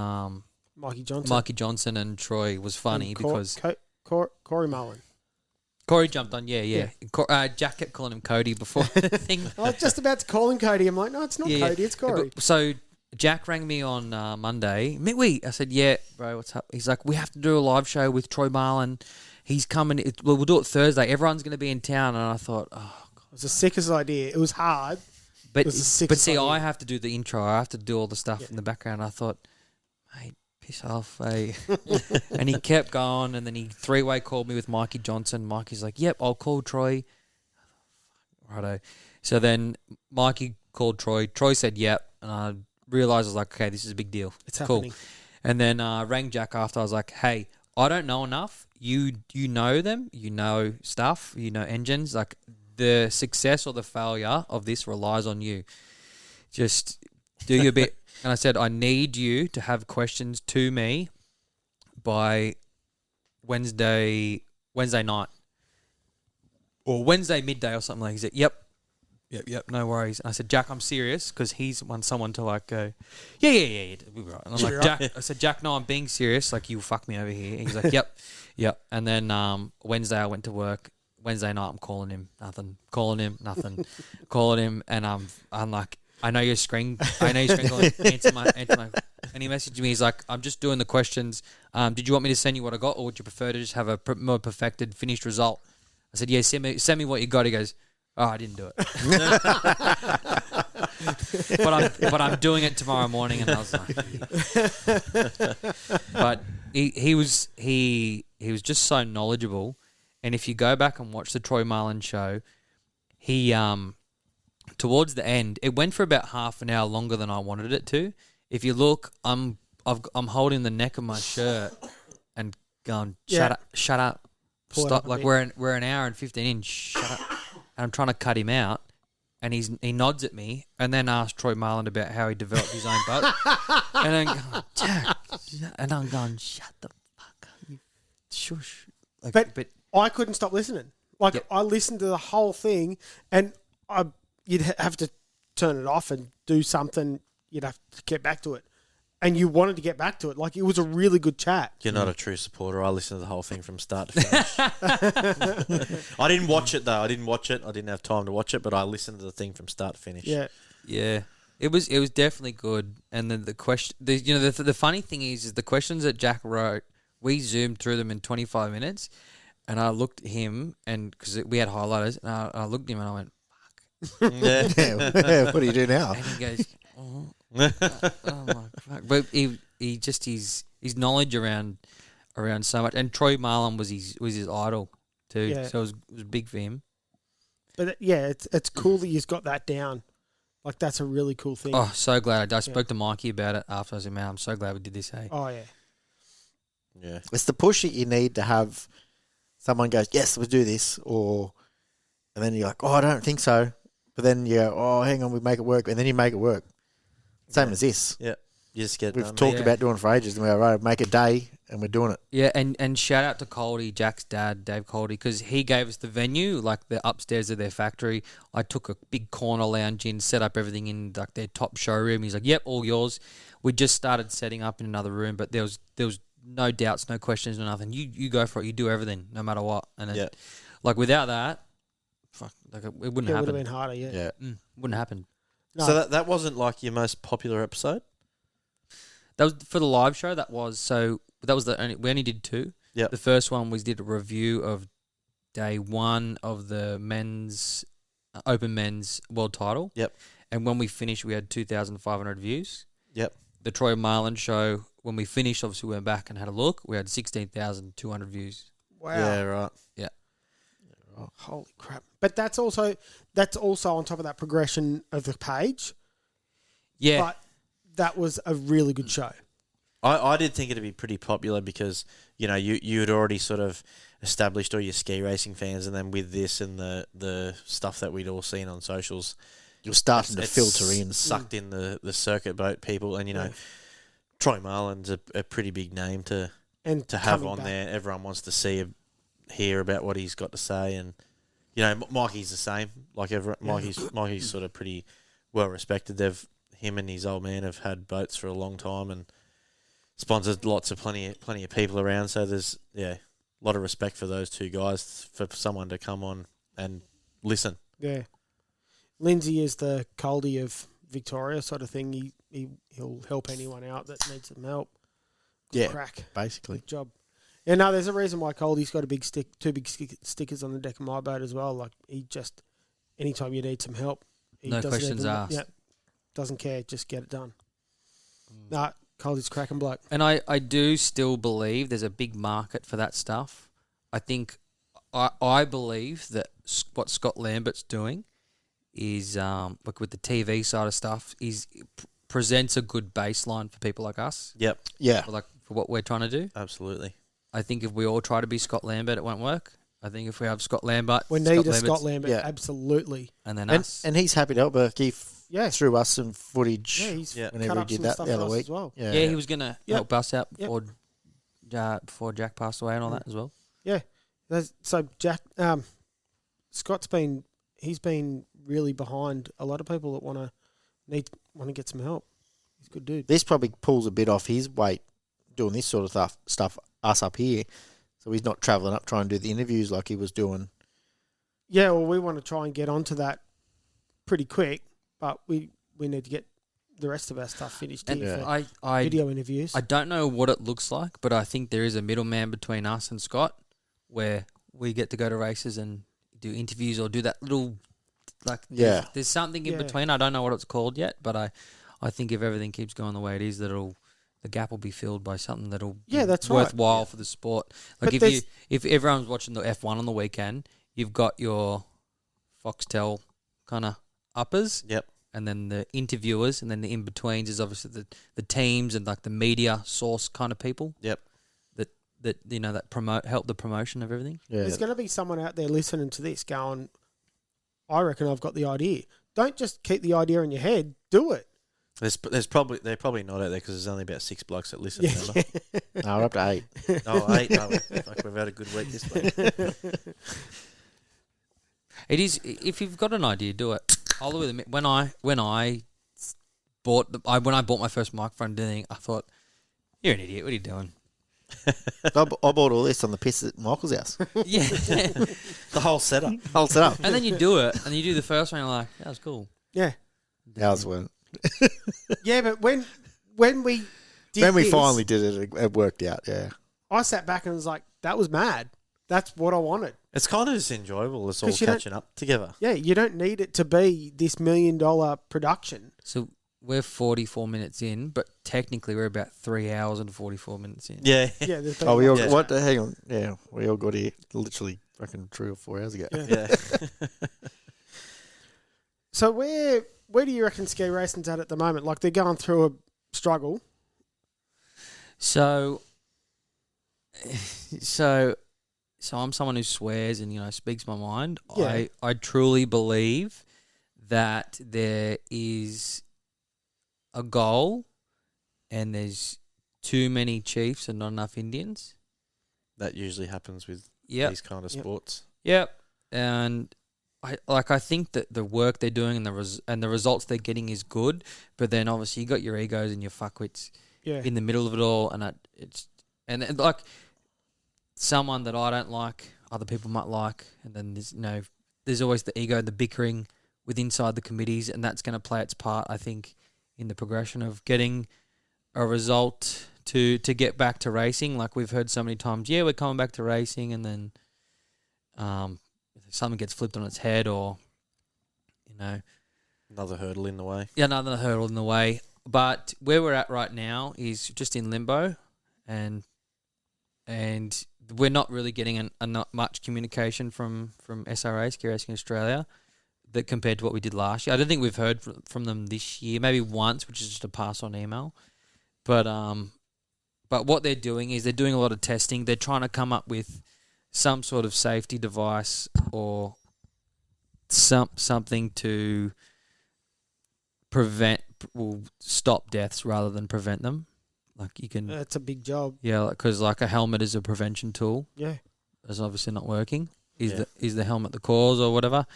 Mikey Johnson and Troy was funny and because Corey Mullen. Corey jumped on. Yeah. Jack kept calling him Cody before the thing. I was just about to call him Cody. I'm like, no, it's not Cody, it's Corey. So Jack rang me on Monday. Mitwee, I said, yeah, bro, what's up? He's like, we have to do a live show with Troy Marlin. He's coming. We'll do it Thursday. Everyone's going to be in town. And I thought, oh, God. It was the sickest idea. It was hard. But see, idea. I have to do the intro. I have to do all the stuff in the background. I thought, mate, piss off, eh? And he kept going, and then he three-way called me with Mikey Johnson. Mikey's like, yep, I'll call Troy. Righto. So then Mikey called Troy. Troy said, yep, and I realised I was like, okay, this is a big deal. It's cool. happening. And then rang Jack after. I was like, hey, I don't know enough. You know them. You know stuff. You know engines. Like, the success or the failure of this relies on you. Just do your bit. And I said, I need you to have questions to me by Wednesday night or Wednesday midday or something like that. He said, yep, no worries. And I said, Jack, I'm serious, because he's want someone to like go, yeah, we'll be right. And I'm like, Jack, I said, Jack, no, I'm being serious. Like, you fuck me over here. And he's like, yep. And then Wednesday I went to work. Wednesday night I'm calling him, nothing. Calling him, and I'm like, I know your screen calling, answer my. And he messaged me. He's like, I'm just doing the questions. Did you want me to send you what I got, or would you prefer to just have a more perfected, finished result? I said, yeah, send me what you got. He goes, oh, I didn't do it. but I'm doing it tomorrow morning. And I was like, but he was just so knowledgeable. And if you go back and watch the Troy Marlin show, he towards the end, it went for about half an hour longer than I wanted it to. If you look, I'm holding the neck of my shirt and going, shut up, stop. Like, we're an hour and 15 in, shut up. And I'm trying to cut him out, and he nods at me, and then asks Troy Marlin about how he developed his own boat. And I'm going, Jack, and I'm going, shut the fuck up, you shush. Like, but I couldn't stop listening. Like, I listened to the whole thing, and you'd have to turn it off and do something. You'd have to get back to it. And you wanted to get back to it. Like, it was a really good chat. You're not a true supporter. I listened to the whole thing from start to finish. I didn't watch it, though. I didn't have time to watch it, but I listened to the thing from start to finish. Yeah. It was definitely good. And then the question, the funny thing is the questions that Jack wrote, we zoomed through them in 25 minutes. And I looked at him, and because we had highlighters, and I looked at him and I went, fuck. Yeah. What do you do now? And he goes, oh my fuck. But he just his knowledge around so much. And Troy Marlin was his idol too. Yeah. So it was big for him. But it's cool that you've got that down. Like, that's a really cool thing. Oh, so glad. I spoke to Mikey about it after. I said, man, I'm so glad we did this, hey. Oh, yeah. Yeah. It's the push that you need to have. Someone goes, yes, we'll do this, and then you're like, oh, I don't think so. But then you go, oh, hang on, we make it work, and then you make it work. Same as this. Yeah, you just get it We've done. talked about doing it for ages, and we're right, make a day, and we're doing it. Yeah, and shout out to Coldy, Jack's dad, Dave Coldy, because he gave us the venue, like the upstairs of their factory. I took a big corner lounge in, set up everything in like their top showroom. He's like, yep, all yours. We just started setting up in another room, but there was no doubts, no questions, no nothing. You go for it. You do everything, no matter what. And like, without that, fuck, like, it wouldn't happen. It would have been harder, yeah. Wouldn't happen. No. So that wasn't like your most popular episode? That was for the live show. That was we only did 2. Yeah. The first one we did a review of day 1 of the open men's world title. Yep. And when we finished, we had 2,500 views. Yep. The Troy Marlin show, when we finished, obviously we went back and had a look. We had 16,200 views. Wow. Yeah, right. Yeah. Oh, holy crap. But that's also on top of that progression of the page. Yeah. But that was a really good show. I did think it'd be pretty popular because, you know, you had already sort of established all your ski racing fans, and then with this and the stuff that we'd all seen on socials, You're starting to it's filter in. sucked in the circuit boat people, and you know, Troy Marlin's a pretty big name to have on there. Everyone wants to hear about what he's got to say, and you know, Mikey's the same. Like Mikey's sort of pretty well respected. Him and his old man have had boats for a long time and sponsored plenty of people around. So there's a lot of respect for those two guys, for someone to come on and listen. Yeah. Lindsay is the Coldy of Victoria sort of thing. He'll help anyone out that needs some help. Good crack. Basically. Good job. Yeah, no, there's a reason why Coldy's got two big stickers on the deck of my boat as well. Like, he just, anytime you need some help, he No questions asked. Yeah, doesn't care, just get it done. Nah, Coldy's cracking bloke. And I do still believe there's a big market for that stuff. I think, I believe that what Scott Lambert's doing is, like with the TV side of stuff, presents a good baseline for people like us. Yep. Yeah. For what we're trying to do. Absolutely. I think if we all try to be Scott Lambert, it won't work. I think if we have Scott Lambert, We need a Scott Lambert, absolutely. and then us. And he's happy to help Berkey Yeah. through us some footage He's whenever cut he up did some that stuff the for other us week. as well. Yeah. Yeah, he was going to Yep. help us out Yep. before Jack passed away and all that as well. So Jack, Scott's been really behind a lot of people that want to get some help. He's a good dude. This probably pulls a bit off his weight doing this sort of stuff us up here. So he's not travelling up trying to do the interviews like he was doing. Yeah, well, we want to try and get onto that pretty quick, but we need to get the rest of our stuff finished And here for I video interviews. I don't know what it looks like, but I think there is a middleman between us and Scott where we get to go to races and do interviews or do that little, there's something in between. I don't know what it's called yet, but I think if everything keeps going the way it is, the gap will be filled by something that'll be that's worthwhile for the sport. Like but if everyone's watching the F1 on the weekend, you've got your Foxtel kind of uppers. Yep. And then the interviewers, and then the in-betweens is obviously the teams and like the media source kind of people. Yep. That you know, that help the promotion of everything. Yeah. There's going to be someone out there listening to this going, I reckon I've got the idea. Don't just keep the idea in your head. Do it. They're probably not out there because there's only about 6 blokes that listen. Remember? No, we're up to 8. Oh, 8. No, we've had a good week this week. It is, if you've got an idea, do it. I'll admit, when I bought my first microphone thing, I thought, you're an idiot. What are you doing? I bought all this on the piss at Michael's house. Yeah. The whole setup. Whole setup. And then you do it, and you do the first one, you're like, that was cool. Yeah. Ours weren't. Yeah, but when we did When we this, finally did it, it worked out, yeah. I sat back and was like, that was mad. That's what I wanted. It's kind of just enjoyable. It's all 'Cause you don't- catching up together. Yeah, you don't need it to be this $1 million production. So we're 44 minutes in, but technically we're about 3 hours and 44 minutes in. Yeah. Yeah, there's been Oh, we all Yeah. what? Hang on, yeah, we all got here literally fucking 3 or 4 hours ago. Yeah. Yeah. So where do you reckon ski racing's at the moment? Like, they're going through a struggle. So I'm someone who swears and, you know, speaks my mind. Yeah. I truly believe that there is a goal and there's too many chiefs and not enough Indians. That usually happens with Yep. these kind of Yep. sports. Yep. And I think that the work they're doing and the results they're getting is good, but then obviously you got your egos and your fuckwits Yeah. in the middle of it all, and it's like someone that I don't like, other people might like, and then there's always the ego, the bickering with inside the committees, and that's going to play its part, I think, in the progression of getting a result to get back to racing. Like we've heard so many times, yeah, we're coming back to racing, and then something gets flipped on its head, or Another hurdle in the way. yeah, another hurdle in the way. But where we're at right now is just in limbo, and we're not really getting not much communication from SRA, Ski Racing Australia. that compared to what we did last year. I don't think we've heard from them this year. Maybe once, which is just a pass on email. But what they're doing is they're doing a lot of testing. They're trying to come up with some sort of safety device or something to stop deaths rather than prevent them. Like you can, That's a big job. yeah, because like a helmet is a prevention tool. Yeah. It's obviously not working. Is the helmet the cause or whatever?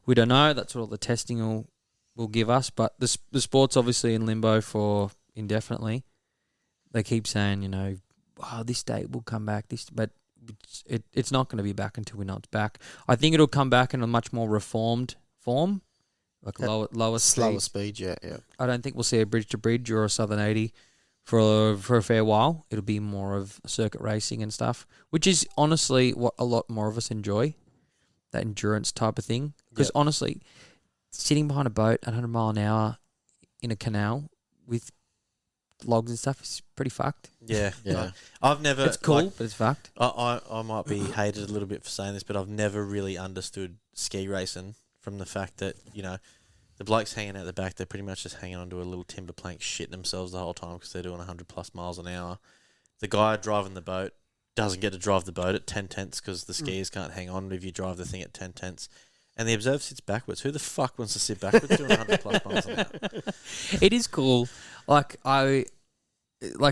We don't know. That's what all the testing will give us. But the sport's obviously in limbo for indefinitely. They keep saying, you know, this date will come back. But it's not going to be back until we know it's back. I think it'll come back in a much more reformed form, like slower speed. Yeah. I don't think we'll see a bridge to bridge or a Southern 80 for a fair while. It'll be more of circuit racing and stuff, which is honestly what a lot more of us enjoy, that endurance type of thing. Because honestly, sitting behind a boat at 100 mile an hour in a canal with logs and stuff is pretty fucked. Yeah. I've never. It's cool, but it's fucked. I might be hated a little bit for saying this, but I've never really understood ski racing from the fact that, you know, the blokes hanging out the back, they're pretty much just hanging onto a little timber plank, shitting themselves the whole time because they're doing 100+ miles an hour. The guy driving the boat doesn't get to drive the boat at 10 tenths because the skiers can't hang on if you drive the thing at 10 tenths. And the observer sits backwards. Who the fuck wants to sit backwards doing 100+ miles an hour? It is cool.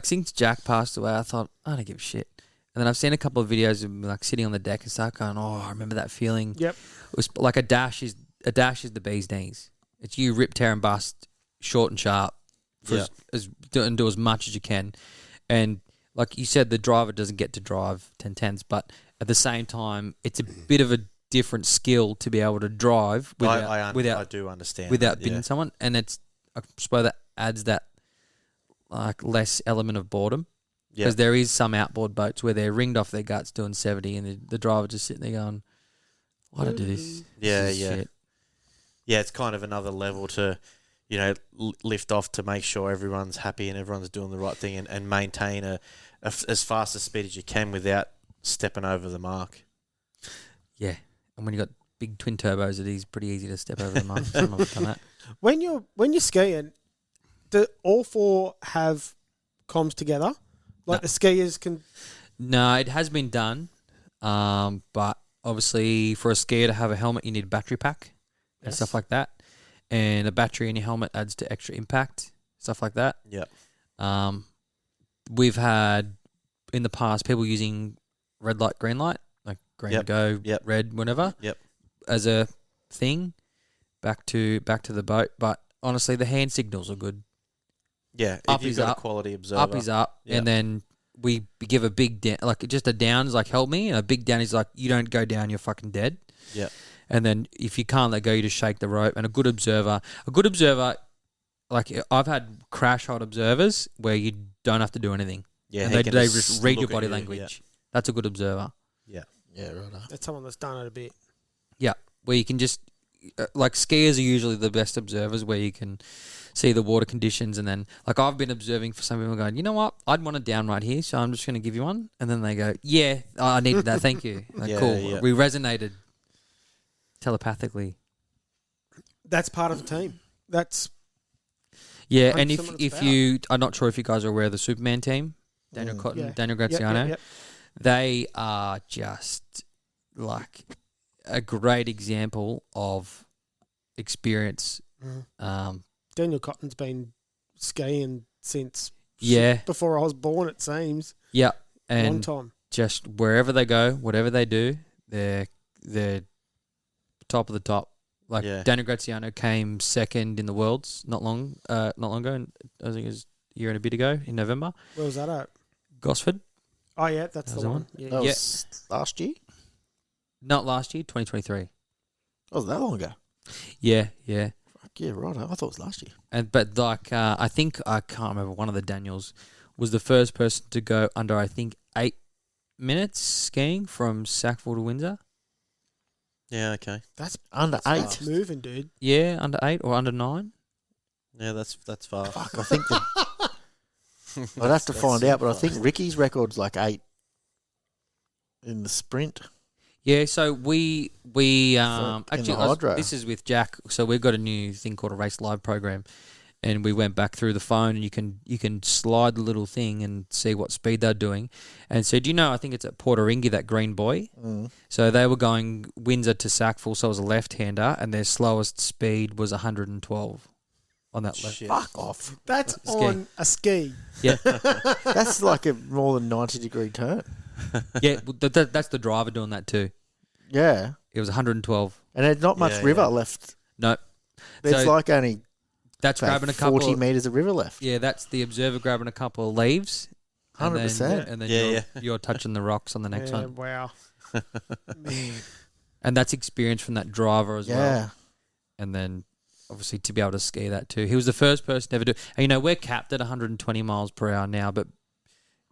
Since Jack passed away, I thought, I don't give a shit. And then I've seen a couple of videos of me, like sitting on the deck and start going, I remember that feeling. Yep. It was like a dash is the bee's knees. It's you rip, tear, and bust, short and sharp, and do as much as you can. And like you said, the driver doesn't get to drive 10 tenths, but at the same time, it's a bit of a different skill to be able to drive I do understand without that, bidding someone. And I suppose that adds that like less element of boredom. Because there is some outboard boats where they're ringed off their guts doing 70 and the driver just sitting there going, why do I do this? Yeah. Shit. Yeah, it's kind of another level to, you know, lift off to make sure everyone's happy and everyone's doing the right thing and maintain as fast a speed as you can without stepping over the mark. Yeah. And when you got big twin turbos, it is pretty easy to step over the mark. Some of us done that. When you're skiing, do all four have comms together? Like the skiers can... No, it has been done. But obviously for a skier to have a helmet, you need a battery pack and stuff like that. And a battery in your helmet adds to extra impact, stuff like that. Yeah. We've had in the past people using red light, green light, like green to go, red, whatever. Yep. As a thing, back to the boat. But honestly, the hand signals are good. Yeah, up if you've is got up, a quality observer. Up is up, and then we give a big down, like just a down is like help me, and a big down is like you don't go down, you're fucking dead. Yeah. And then if you can't let go, you just shake the rope. And a good observer, like I've had crash hold observers where you don't have to do anything. Yeah, and they just read your body language. Yeah. That's a good observer. Yeah. Yeah, right. That's someone that's done it a bit. Yeah, where you can just like skiers are usually the best observers where you can see the water conditions, and then like I've been observing for some people going, you know what, I'd want a down right here, so I'm just going to give you one, and then they go, yeah, I needed that, thank you. Like, Yeah, cool, yeah. we resonated telepathically. That's part of the team. That's Yeah, and 100% what it's if about. you, I'm not sure if you guys are aware of the Superman team, Daniel Cotton, Yeah. Daniel Yep, Graziano, yep. they are just like a great example of experience. Daniel Cotton's been skiing since Yeah. before I was born, it seems. Yeah, Long and time. just wherever they go, whatever they do, they're top of the top. Like Yeah. Daniel Graziano came second in the Worlds not long ago, and I think it was a year and a bit ago in November. Where was that at? Gosford, Oh, yeah, that's That the was one. the Yeah. That was last year? not last year, 2023. Oh, was that long ago? Yeah. Fuck yeah, right. I thought it was last year. But like I think I can't remember, one of the Daniels was the first person to go under I think 8 minutes skiing from Sackville to Windsor. Yeah, okay. That's under That's 8. moving, dude. Yeah, under 8 or under 9. Yeah, that's fast. Fuck, I think I'd have to find out, but I think Ricky's record's like 8 in the sprint. Yeah, so we actually hydro. this is with Jack. So we've got a new thing called a Race Live program, and we went back through the phone, and you can slide the little thing and see what speed they're doing. And so, do you know? I think it's at Portaringi, that green buoy. So they were going Windsor to Sackville, so it was a left-hander, and their slowest speed was 112 on that left. Shit. Fuck off. That's Ski. on a ski. Yeah, That's like a more than 90-degree turn. yeah. That's the driver doing that too. Yeah. It was 112. And there's not much Yeah, river yeah. left. No, There's So- like only that's say, grabbing a couple. 40 metres of river left. Yeah, that's the observer grabbing a couple of leaves. 100%. And then Yeah, you're touching the rocks on the next Yeah, one. wow. Man. And that's experience from that driver as well. Yeah. And then obviously to be able to ski that too. He was the first person to ever do. And you know, we're capped at 120 miles per hour now, but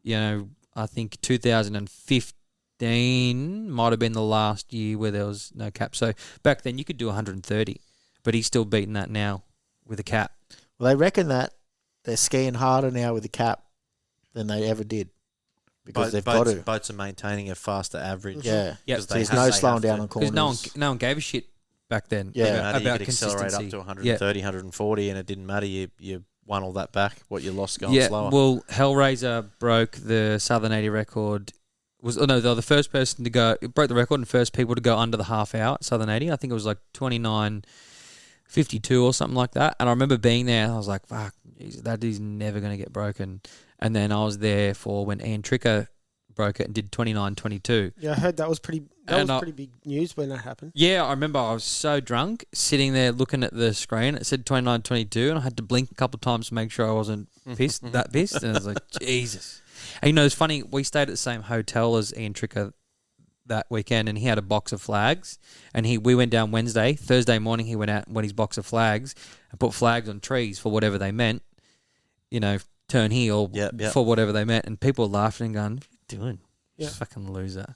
you know, I think 2015 might have been the last year where there was no cap. So back then you could do 130, but he's still beating that now with a cap. Well, they reckon that they're skiing harder now with the cap than they ever did because they've got to. Boats are maintaining a faster average. Yeah. Yeah, 'Cause So they there's have- no they slowing have down to. on corners. Because no one gave a shit back then. Yeah. Didn't about, matter, you about could accelerate up consistency. to 130, 140, and it didn't matter. You won all that back. What you lost going Yeah, slower. well, Hellraiser broke the Southern 80 record. They were the first person to go. It broke the record and first people to go under the half hour at Southern 80. I think it was like 29:52 or something like that. And I remember being there. And I was like, "Fuck, geez, that is never going to get broken." And then I was there for when Ian Tricker broke it and did 29:22. Yeah, I heard that was pretty. And That was pretty big news when that happened. Yeah, I remember I was so drunk sitting there looking at the screen. It said 29:22, and I had to blink a couple of times to make sure I wasn't pissed. And I was like, Jesus. And you know, it's funny. We stayed at the same hotel as Ian Tricker that weekend, and he had a box of flags. And we went down Wednesday. Thursday morning, he went out and got his box of flags and put flags on trees for whatever they meant. You know, turn heel Yep. for whatever they meant. And people were laughing and going, "What are you doing? Yeah. Fucking loser."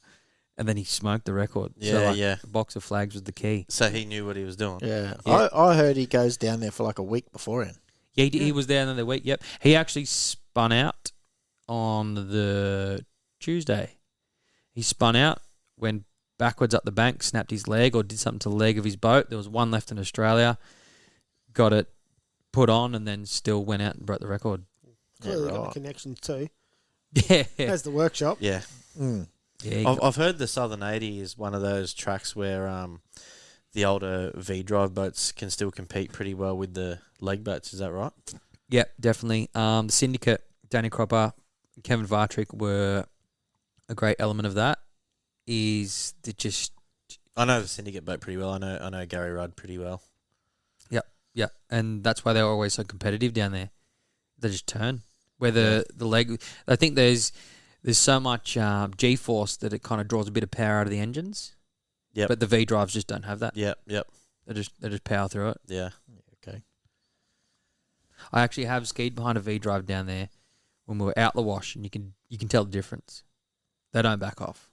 And then he smoked the record. Yeah, so, yeah. The box of flags was the key. So he knew what he was doing. Yeah. Yeah. I heard he goes down there for like a week beforehand. Yeah, he was there another week. Yep. He actually spun out on the Tuesday. He spun out, went backwards up the bank, snapped his leg or did something to the leg of his boat. There was one left in Australia. Got it put on and then still went out and broke the record. Clearly Yeah, got right. the connections too. Yeah. As the workshop. Yeah. Mm. Yeah. I've heard the Southern 80 is one of those tracks where the older V-drive boats can still compete pretty well with the leg boats. Is that right? Yep, definitely. The Syndicate, Danny Cropper, Kevin Vartrick were a great element of that. Is that just I know the Syndicate boat pretty well. I know Gary Rudd pretty well. yeah, and that's why they're always so competitive down there. They just turn. Where the leg, I think there's so much G-force that it kind of draws a bit of power out of the engines. Yep. But the V drives just don't have that. Yep. They just power through it. Yeah. Okay. I actually have skied behind a V drive down there when we were out the wash, and you can tell the difference. They don't back off.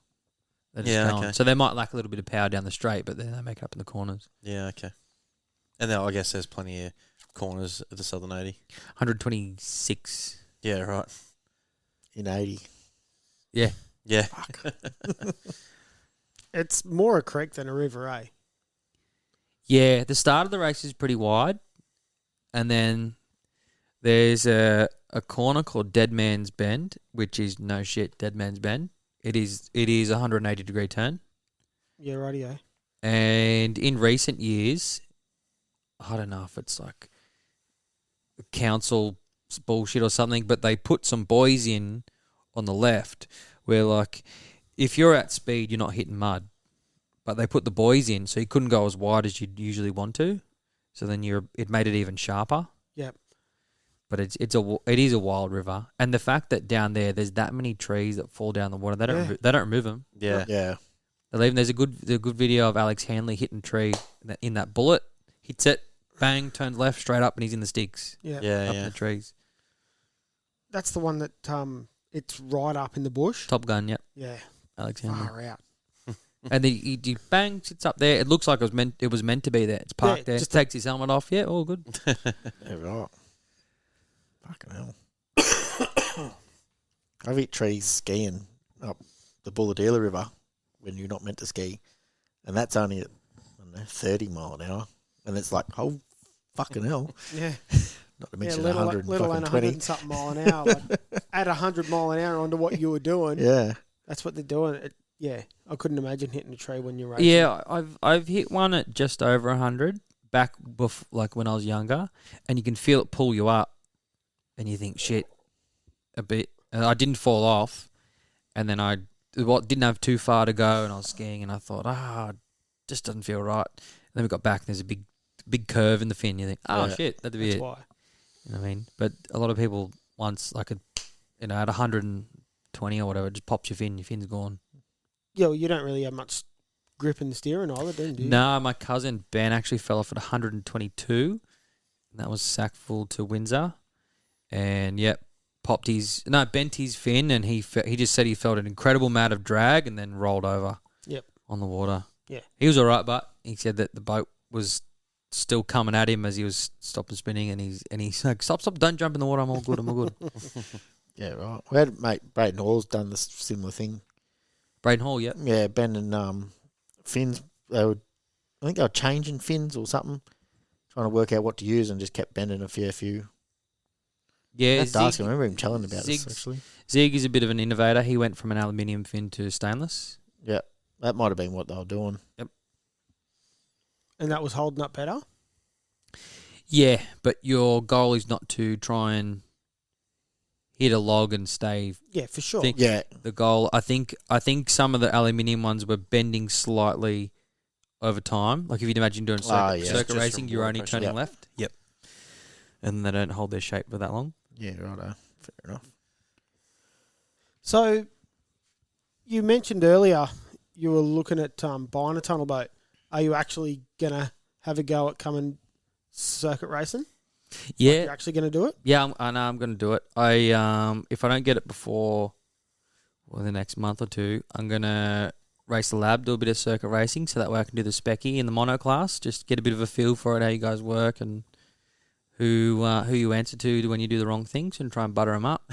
They just Yeah, go on. okay. So they might lack a little bit of power down the straight, but then they make it up in the corners. Yeah, okay. And then I guess there's plenty of corners at the Southern 80. 126. Yeah, right. In 80. Yeah. Yeah. It's more a creek than a river, eh? Yeah, the start of the race is pretty wide, and then there's a corner called Dead Man's Bend, which is no shit, Dead Man's Bend. It is a 180-degree turn, Yeah, rightio. and in recent years, I don't know if it's like council bullshit or something, but they put some buoys in on the left where, like, if you're at speed, you're not hitting mud. But they put the buoys in, so you couldn't go as wide as you'd usually want to. So then it made it even sharper. Yep. But it is a wild river, and the fact that down there there's that many trees that fall down the water, they don't remove them. Yeah. Yeah. They leave 'em. There's a good video of Alex Hanley hitting a tree in that bullet, hits it, bang, turns left, straight up, and he's in the sticks Yeah. Yeah, up in yeah. the trees. That's the one that it's right up in the bush. Top Gun, yep, Yeah. Alex Hanley. Far out. And then he bang, sits up there. It looks like it was meant to be there. It's parked Yeah, there. just Just takes his helmet off. Yeah, all good. Yeah, right. Fucking hell. I've hit trees skiing up the Bulladila River when you're not meant to ski, and that's only at 30 mile an hour, and it's like, oh, fucking hell. Yeah. Not to mention let 100 alone 100 and something mile an hour. Like, add 100 mile an hour onto what you were doing. Yeah. That's what they're doing. I couldn't imagine hitting a tree when you're racing. Yeah, I've hit one at just over 100 back like when I was younger, and you can feel it pull you up, and you think, shit, a bit. And I didn't fall off, and then I didn't have too far to go, and I was skiing, and I thought, it just doesn't feel right. And then we got back, and there's a big curve in the fin. You think, shit, that'd be That's it. why. You know what I mean? But a lot of people once, like, at 120 or whatever, it just pops your fin's gone. Yeah, well, you don't really have much grip in the steering either, do you? No, my cousin Ben actually fell off at 122. And that was Sackville to Windsor. And, bent his fin, and he just said he felt an incredible amount of drag and then rolled over on the water. Yeah. He was all right, but he said that the boat was still coming at him as he was stopping spinning, and he's like, stop, don't jump in the water, I'm all good. Yeah, right. We had mate Brayden Hall's done this similar thing. Braden Hall, yep. Yeah, bending fins. I think they were changing fins or something, trying to work out what to use, and just kept bending a fair few. Yeah, I remember him telling about this, actually. Zig is a bit of an innovator. He went from an aluminium fin to stainless. Yeah, that might have been what they were doing. Yep. And that was holding up better? Yeah, but your goal is not to try and hit a log and stay. Yeah, for sure. Yeah. The goal, I think some of the aluminium ones were bending slightly over time. Like if you'd imagine doing circuit Just racing, you're only pressure. turning left. Yep. And they don't hold their shape for that long. Yeah, righto. Fair enough. So, you mentioned earlier you were looking at buying a tunnel boat. Are you actually going to have a go at coming circuit racing? Yeah. Like you're actually going to do it? Yeah, I know I'm going to do it. If I don't get it before the next month or two, I'm going to race the lab, do a bit of circuit racing, so that way I can do the specky in the mono class, just get a bit of a feel for it, how you guys work, and who you answer to when you do the wrong things, and try and butter them up.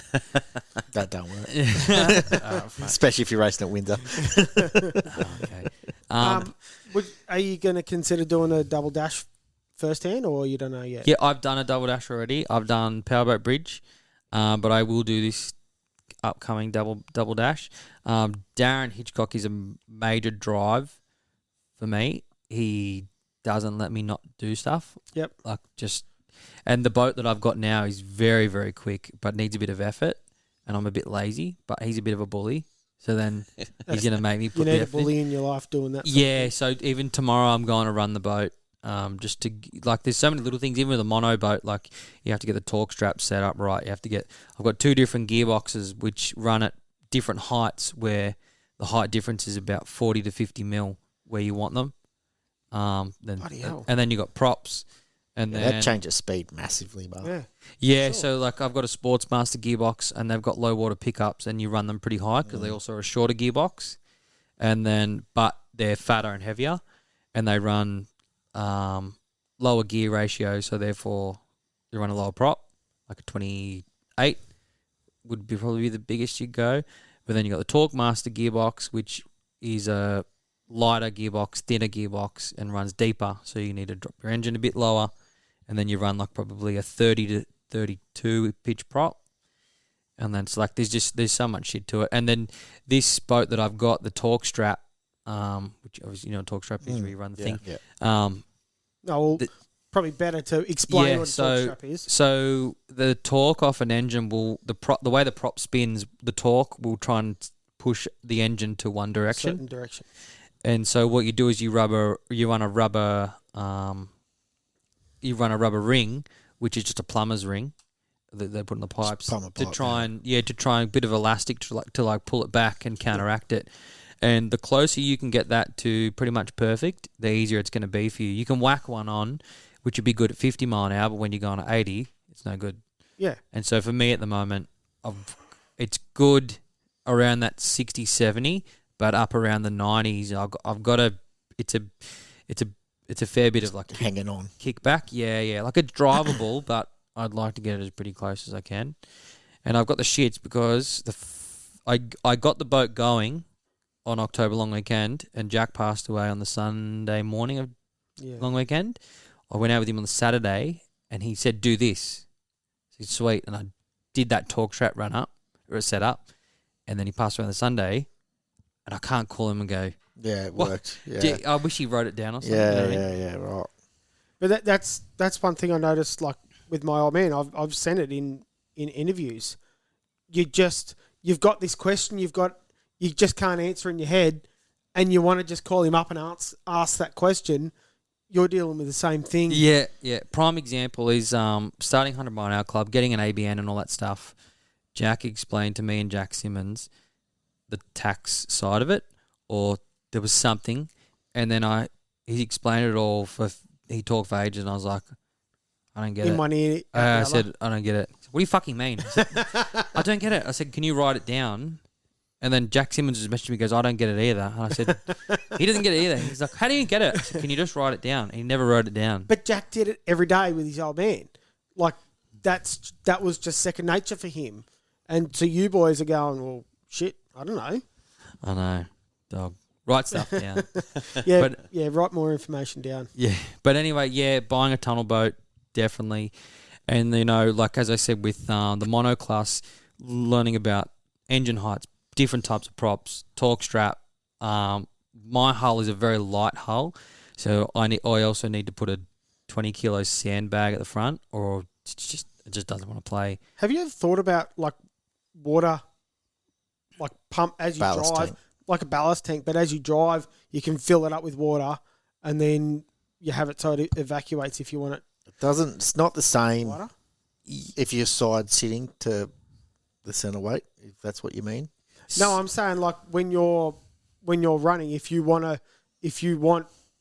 That don't work. Especially if you're racing at Windsor. Okay. Are you going to consider doing a double dash firsthand, or you don't know yet? Yeah, I've done a double dash already. I've done Powerboat Bridge, but I will do this upcoming double dash. Darren Hitchcock is a major drive for me. He doesn't let me not do stuff. Yep. And the boat that I've got now is very, very quick, but needs a bit of effort. And I'm a bit lazy, but he's a bit of a bully. So then he's going to make me put you the need a effort in. bully in your life doing that. Yeah, so even tomorrow I'm going to run the boat. Just to, like, there's so many little things, even with a mono boat, like, you have to get the torque strap set up right. I've got 2 different gearboxes which run at different heights, where the height difference is about 40 to 50 mil where you want them. Bloody hell. And then you got props. And then That changes speed massively, but yeah, Sure. so like I've got a Sportsmaster gearbox, and they've got low water pickups, and you run them pretty high because they also are a shorter gearbox, but they're fatter and heavier, and they run lower gear ratio, so therefore you run a lower prop, like a 28 would be probably the biggest you'd go. But then you got the Torque Master gearbox, which is a lighter gearbox, thinner gearbox, and runs deeper, so you need to drop your engine a bit lower. And then you run like probably a 30 to 32 pitch prop. And then it's like there's so much shit to it. And then this boat that I've got, the torque strap, which obviously torque strap is where you run the thing. Yeah. Probably better to explain what a torque strap is. So the torque off an engine the way the prop spins, the torque will try and push the engine to one direction. Certain direction. And so what you do is you run a rubber ring, which is just a plumber's ring that they put in the pipes to try and a bit of elastic to pull it back and counteract it. And the closer you can get that to pretty much perfect, the easier it's going to be for you. You can whack one on, which would be good at 50 mile an hour, but when you're going at 80, it's no good. Yeah. And so for me at the moment, it's good around that 60, 70, but up around the 90s, I've got it's a fair bit of hanging on kickback. Yeah. Like it's drivable, but I'd like to get it as pretty close as I can. And I've got the shits because I got the boat going on October long weekend, and Jack passed away on the Sunday morning of Yeah. long weekend. I went out with him on the Saturday, and he said, "Do this." I said, "Sweet," and I did that talk strap run up or set up, and then he passed away on the Sunday, and I can't call him and go, Yeah, it What? worked. Yeah, "Gee, I wish he wrote it down or something." yeah, you know what I mean? yeah, right. But that's one thing I noticed, like with my old man. I've seen it in interviews. You've got this question, you just can't answer in your head, and you want to just call him up and ask that question. You're dealing with the same thing. Yeah, yeah. Prime example is starting 100 Mile an Hour Club, getting an ABN and all that stuff. Jack explained to me and Jack Simmons the tax side of it, or there was something, and then he explained it all he talked for ages, and I was like, I don't get In it. one ear, out the I other. said, I don't get it. What do you fucking mean? I said, I don't get it. I said, can you write it down? And then Jack Simmons just messaged me, goes, I don't get it either. And I said, he doesn't get it either. He's like, how do you get it? I said, can you just write it down? And he never wrote it down. But Jack did it every day with his old man. Like that was just second nature for him. And so you boys are going, well, shit, I don't know. I know, dog. Write stuff down. Yeah, write more information down. Yeah. But anyway, yeah, buying a tunnel boat, definitely. And, you know, like as I said with the mono class, learning about engine heights, different types of props, torque strap. My hull is a very light hull, so I also need to put a 20 kilo sandbag at the front, or it just doesn't want to play. Have you ever thought about like water, like pump as you Ballast drive, tank. like a ballast tank, but as you drive, you can fill it up with water, and then you have it so it evacuates if you want it. It's not the same Water? if you're side sitting to the centre weight, if that's what you mean. No, I'm saying like when you're running, if you want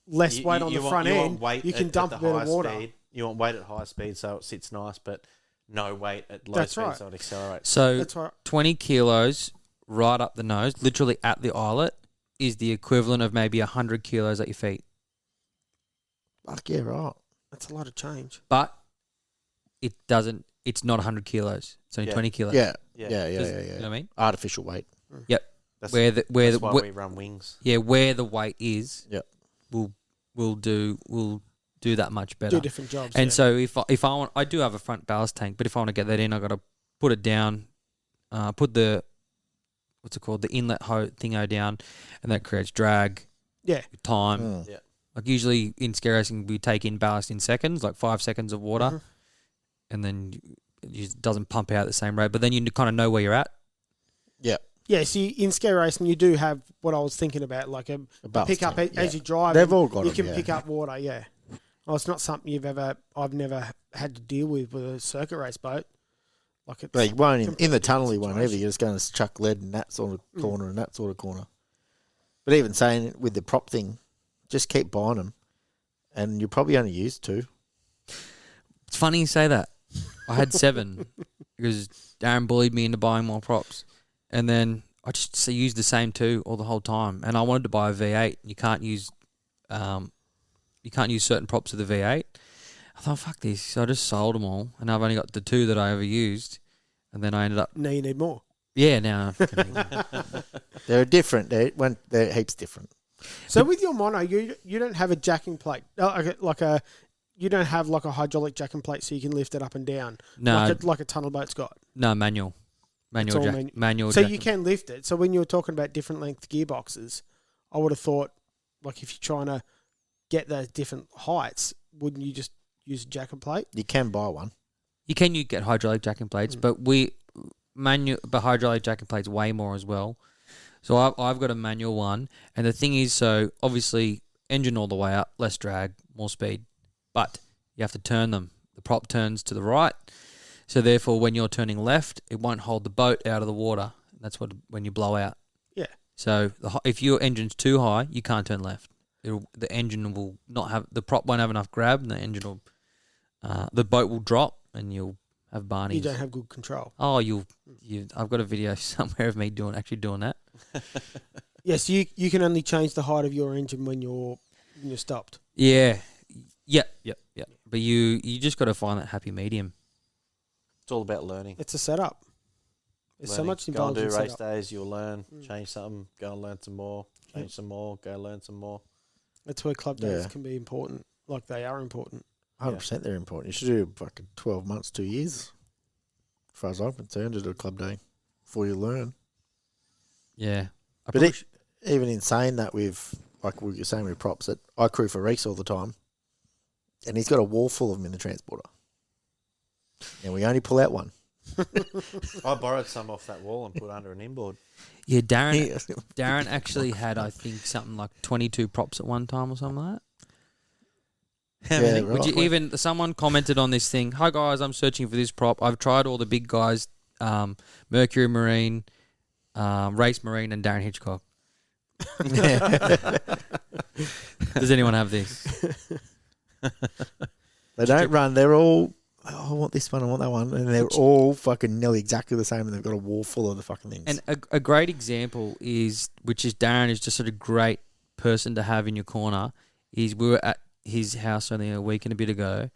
less weight on the front end, you can dump a bit of water. Speed. You want weight at high speed so it sits nice, but no weight at low That's speed right. so it accelerates. So That's right. 20 kilos right up the nose, literally at the eyelet, is the equivalent of maybe 100 kilos at your feet. Fuck yeah, right. That's a lot of change. But it's not 100 kilos. It's only 20 kilos. Yeah, Yeah. yeah, yeah, Does- yeah, You know yeah. what I mean? Artificial weight. Yep. That's, Where that's why where, we run wings. yeah, where the weight is, Yep. we'll do that much better. Do different jobs. And yeah. so if I want, I do have a front ballast tank, but if I want to get that in, I got to put it down, put the the inlet thingo down, and that creates drag, yeah, time. Mm. Yeah. Like usually in scare racing, we take in ballast in seconds, like 5 seconds of water, Mhm. and then it doesn't pump out at the same rate. But then you kind of know where you're at. Yeah. Yeah, so in scare racing, you do have what I was thinking about, like a ballast pick-up tank, as yeah. you drive. They've all got You them, can yeah. pick up water, yeah. Oh, it's not something I've never had to deal with a circuit race boat. Like it's But you won't in completely the tunnel. You different won't either. situation. You're just going to chuck lead in that sort of corner and that sort of corner. But even saying it with the prop thing, just keep buying them, and you probably only use 2. It's funny you say that. I had 7 because Darren bullied me into buying more props, and then I just used the same 2 all the whole time. And I wanted to buy a V8. You can't use certain props with the V8. I thought, fuck this. So I just sold them all, and I've only got the 2 that I ever used. And then I ended up, Now you need more. yeah, now I fucking- They're different. They're heaps different. So with your mono, you don't have a jacking plate, you don't have like a hydraulic jacking plate so you can lift it up and down, no, like a tunnel boat's got. no manual It's all manual. So jack- you can lift it. So when you were talking about different length gearboxes, I would have thought, like if you're trying to get those different heights, wouldn't you just use a jacking plate? You can buy one. You get hydraulic jacking plates, but hydraulic jacking plates way more as well. So I've got a manual one, and the thing is, so obviously engine all the way up, less drag, more speed, but you have to turn them. The prop turns to the right, so therefore when you're turning left, it won't hold the boat out of the water. That's when you blow out. Yeah. So if your engine's too high, you can't turn left. The engine will not have, the prop won't have enough grab, and the engine will, the boat will drop, and you'll have Barneys. You don't have good control. Oh, I've got a video somewhere of me actually doing that. Yes, you can only change the height of your engine when you're stopped. Yeah. Yep. But you just got to find that happy medium. It's all about learning. It's a setup. There's so learning. much Go and involved do in race setup. days. You'll learn. Change something. Go and learn some more. Change some more. Go learn some more. That's where club days Yeah. can be important. Like they are important. 100% they're important. You should do fucking 12 months, 2 years. As far as I'm concerned, to do a club day before you learn. Yeah. But even in saying that, like we were saying with props, that I crew for Reese all the time, and he's got a wall full of them in the transporter, and we only pull out one. I borrowed some off that wall and put under an inboard. Yeah, Darren actually had, I think, something like 22 props at one time or something like that. How Yeah, many? right. Would you even? Someone commented on this thing. Hi guys, I'm searching for this prop. I've tried all the big guys, Mercury Marine, Race Marine, and Darren Hitchcock. Does anyone have this? They don't run. They're all, oh, I want this one, I want that one. And they're all fucking nearly exactly the same, and they've got a wall full of the fucking things. And a great example which is Darren is just sort of great person to have in your corner, is we were at his house only a week and a bit ago,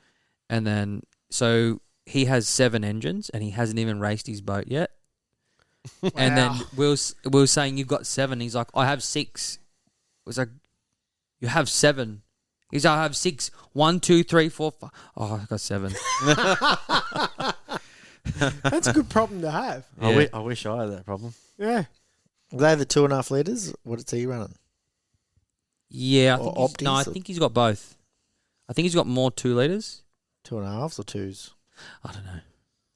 and then so he has 7 engines and he hasn't even raced his boat yet. Wow. And then we were saying, you've got 7. He's like, I have 6. It was like, you have 7. He's like, I have 6. 1, 2, 3, 4, 5. Oh, I got 7. That's a good problem to have. Yeah. I wish I had that problem. Yeah. Are they the 2.5 litres? What is he running? Yeah, Or I Optis or- think he's got both. I think he's got more 2 litres. 2.5s or 2s? I don't know.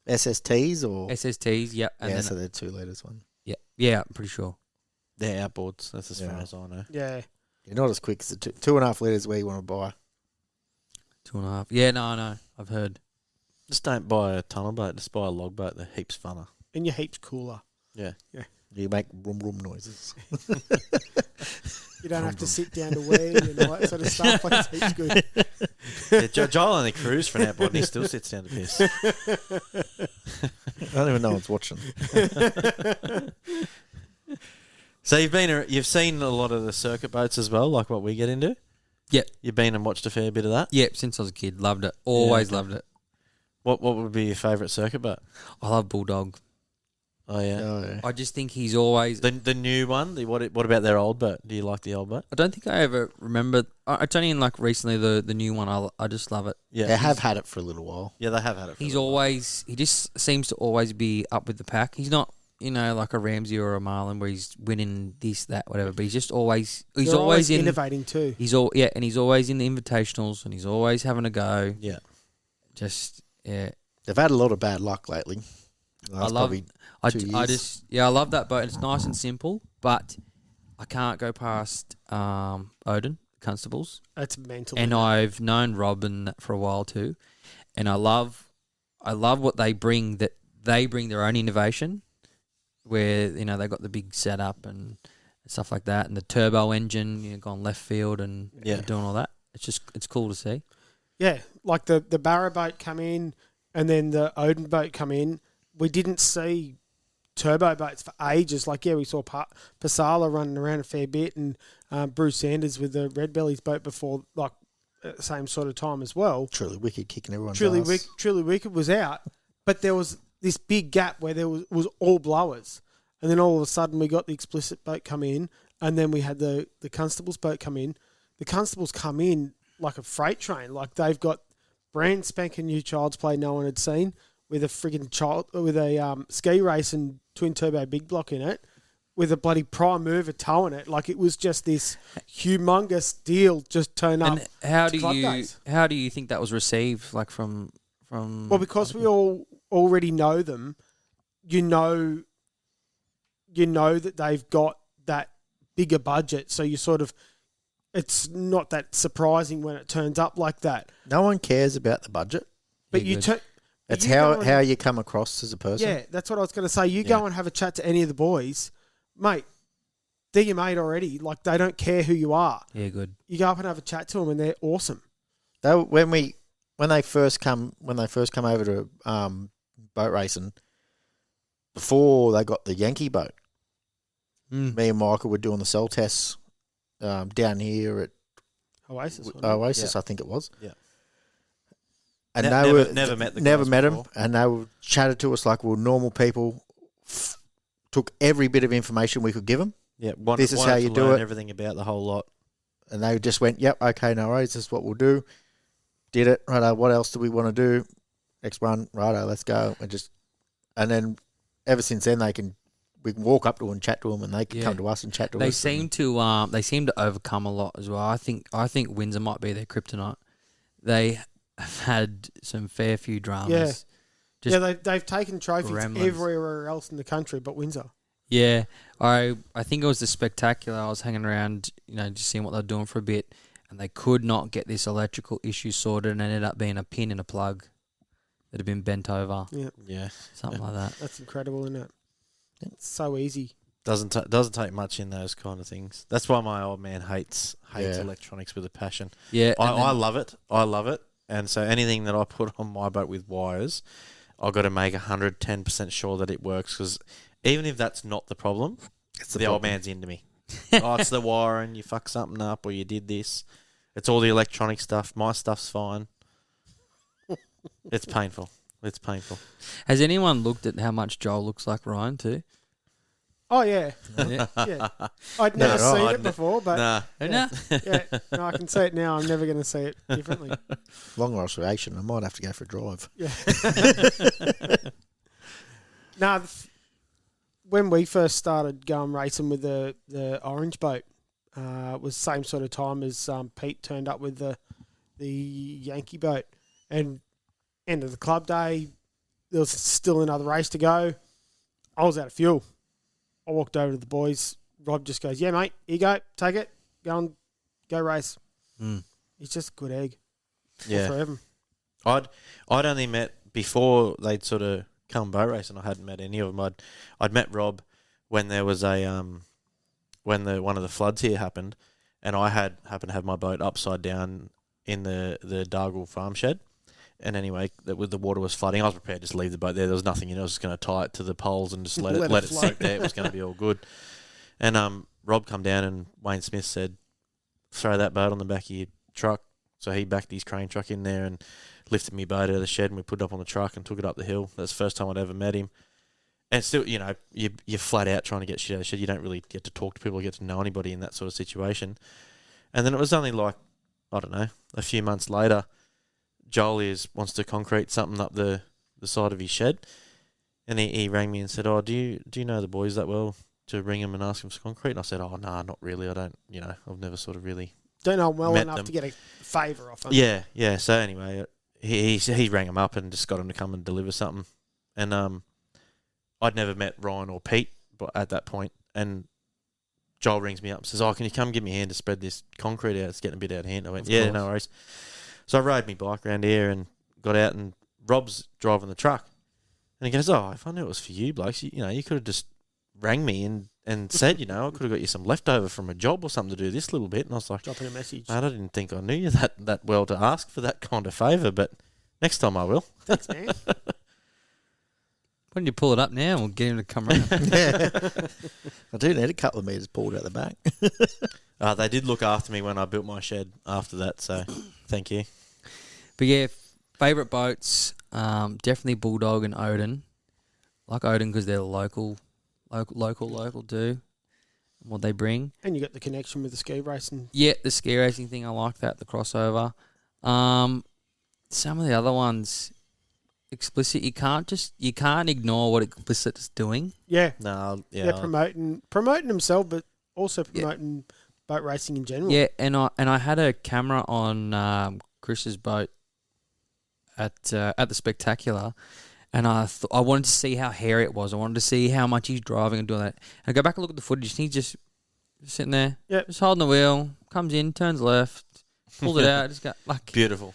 SSTs or? SSTs, yeah. And Yeah, then, so they're 2 litres one. yeah, I'm pretty sure. They're outboards. That's as Yeah. far as I know. Yeah. You're not as quick as the 2.5 litres where you want to buy. 2.5. Yeah, no, I know. I've heard. Just don't buy a tunnel boat. Just buy a log boat. They're heaps funner. And you're heaps cooler. Yeah. You make rum noises. You don't have to sit down to wear and all that sort of stuff. Like, it's heaps good. Yeah, Joel only cruised for an outboard and he still sits down to piss. I don't even know what's watching. So you've seen a lot of the circuit boats as well, like what we get into? Yep. You've been and watched a fair bit of that? Yep, since I was a kid. Loved it. Always okay. loved it. What would be your favourite circuit boat? I love Bulldog. Oh, yeah. Oh, yeah. I just think he's always... The new one? What about their old boat? Do you like the old boat? I don't think I ever remember... It's only in, like, recently, the new one. I just love it. Yeah. They have had it for a little while. Yeah, they have had it. For He's a little while. always... He just seems to always be up with the pack. He's not, like a Ramsey or a Marlin where he's winning this, that, whatever. But he's just always... He's They're always in... innovating too. And he's always in the invitationals and he's always having a go. Yeah. Just, yeah. They've had a lot of bad luck lately. I love... I 2 years. just... Yeah, I love that boat. It's nice and simple, but I can't go past Odin, Constables. That's mental. And I've known Rob and that for a while too. And I love what they bring, that they bring their own innovation where, they got the big setup and stuff like that and the turbo engine, gone left field and doing all that. It's cool to see. Yeah, like the Barrow boat come in and then the Odin boat come in. We didn't see turbo boats for ages. Like, we saw Pasala running around a fair bit and Bruce Sanders with the Red Bellies boat before, like, at the same sort of time as well. Truly Wicked kicking everyone's Truly ass. Truly Wicked was out, but there was this big gap where there was all blowers. And then all of a sudden we got the Explicit boat come in and then we had the Constables boat come in. The Constables come in like a freight train. Like, they've got brand spanking new Child's Play no one had seen with a friggin' ski race and twin turbo big block in it with a bloody prime mover towing it. Like, it was just this humongous deal just turn up. And how to club days. do you think that was received, like from Well, because we all already know them, you know that they've got that bigger budget, so you sort of, it's not that surprising when it turns up like that. No one cares about the budget. But Yeah, you good. turn. It's how you come across as a person. Yeah, that's what I was going to say. You go and have a chat to any of the boys, mate. They're your mate already. Like, they don't care who you are. Yeah, good. You go up and have a chat to them, and they're awesome. When they first come over to boat racing, before they got the Yankee boat, me and Michael were doing the cell tests down here at Oasis. wasn't it? Oasis, I think it was. Yeah. And Ne- they never- were never met the never guys met them, before. and they were chatted to us like we were normal people. took every bit of information we could give them, Yeah, This is how you do it. Everything about the whole lot. and they just went, "Yep, okay, no worries. This is what we'll do." Did it, righto. What else do we want to do? Next one, righto. Let's go. And then ever since then, we can walk up to them and chat to them, and they can come to us and chat to us. They seem to overcome a lot as well. I think Windsor might be their kryptonite. They have had some fair few dramas. Yeah. They've taken trophies gremlins. everywhere else in the country but Windsor. Yeah, I think it was the Spectacular. I was hanging around, just seeing what they're doing for a bit, and they could not get this electrical issue sorted, and ended up being a pin in a plug that had been bent over. Yeah. Something like that. That's incredible, isn't it? It's so easy. Doesn't take much in those kind of things. That's why my old man hates electronics with a passion. Yeah, I love it. I love it. And so anything that I put on my boat with wires, I've got to make 110% sure that it works, because even if that's not the problem, the old man's into me. It's the wiring, you fuck something up, or you did this. It's all the electronic stuff. My stuff's fine. It's painful. It's painful. Has anyone looked at how much Joel looks like Ryan too? Oh, yeah. Yeah. Yeah. I'd never seen it before, but Nah. yeah. No, I can see it now. I'm never going to see it differently. Long observation. I might have to go for a drive. Yeah. Now, when we first started going racing with the orange boat, it was the same sort of time as Pete turned up with the Yankee boat. And end of the club day, there was still another race to go. I was out of fuel. I walked over to the boys. Rob just goes, "Yeah, mate, here you go. Take it. Go race." He's just a good egg. Yeah. Forever. I'd only met, before they'd sort of come boat racing, I hadn't met any of them. I'd met Rob when there was one of the floods here happened, and I happened to have my boat upside down in the Dargle farm shed. And anyway, the water was flooding. I was prepared to just leave the boat there. There was nothing, I was just going to tie it to the poles and just let it sit there. It was going to be all good. And Rob come down, and Wayne Smith said, "Throw that boat on the back of your truck." So he backed his crane truck in there and lifted me boat out of the shed, and we put it up on the truck and took it up the hill. That's the first time I'd ever met him. And still, you're flat out trying to get shit out of the shed. You don't really get to talk to people, get to know anybody in that sort of situation. And then it was only like, I don't know, a few months later, Joel wants to concrete something up the side of his shed, and he rang me and said, "Oh, do you know the boys that well to ring them and ask them for concrete?" And I said, "Oh, nah, not really. I don't. I've never sort of really don't know them well met enough them. to get a favour off them." Yeah. So anyway, he rang them up and just got them to come and deliver something, and I'd never met Ryan or Pete, but at that point, and Joel rings me up and says, "Oh, can you come give me a hand to spread this concrete out? It's getting a bit out of hand." I went, "Yeah, no worries." So I rode my bike around here and got out, and Rob's driving the truck. And he goes, "Oh, if I knew it was for you blokes, you could have just rang me and said, I could have got you some leftover from a job or something to do this little bit." And I was like, Dropping a message. "Mate, I didn't think I knew you that well to ask for that kind of favour, but next time I will." Thanks, man. Why don't you pull it up now and we'll get him to come around? I do need a couple of metres pulled out the back. They did look after me when I built my shed after that, so thank you. But yeah, favourite boats, definitely Bulldog and Odin. Like Odin because they're local too, and what they bring. And you got the connection with the ski racing. Yeah, the ski racing thing, I like that, the crossover. Some of the other ones, Explicit, you can't ignore what Explicit is doing. Yeah. No, yeah. They're promoting themselves, but also promoting boat racing in general. Yeah, and I had a camera on Chris's boat at the Spectacular, and I wanted to see how hairy it was. I wanted to see how much he's driving and doing that. And I go back and look at the footage, and he's just sitting there, just holding the wheel, comes in, turns left, pulls it out, just got like beautiful,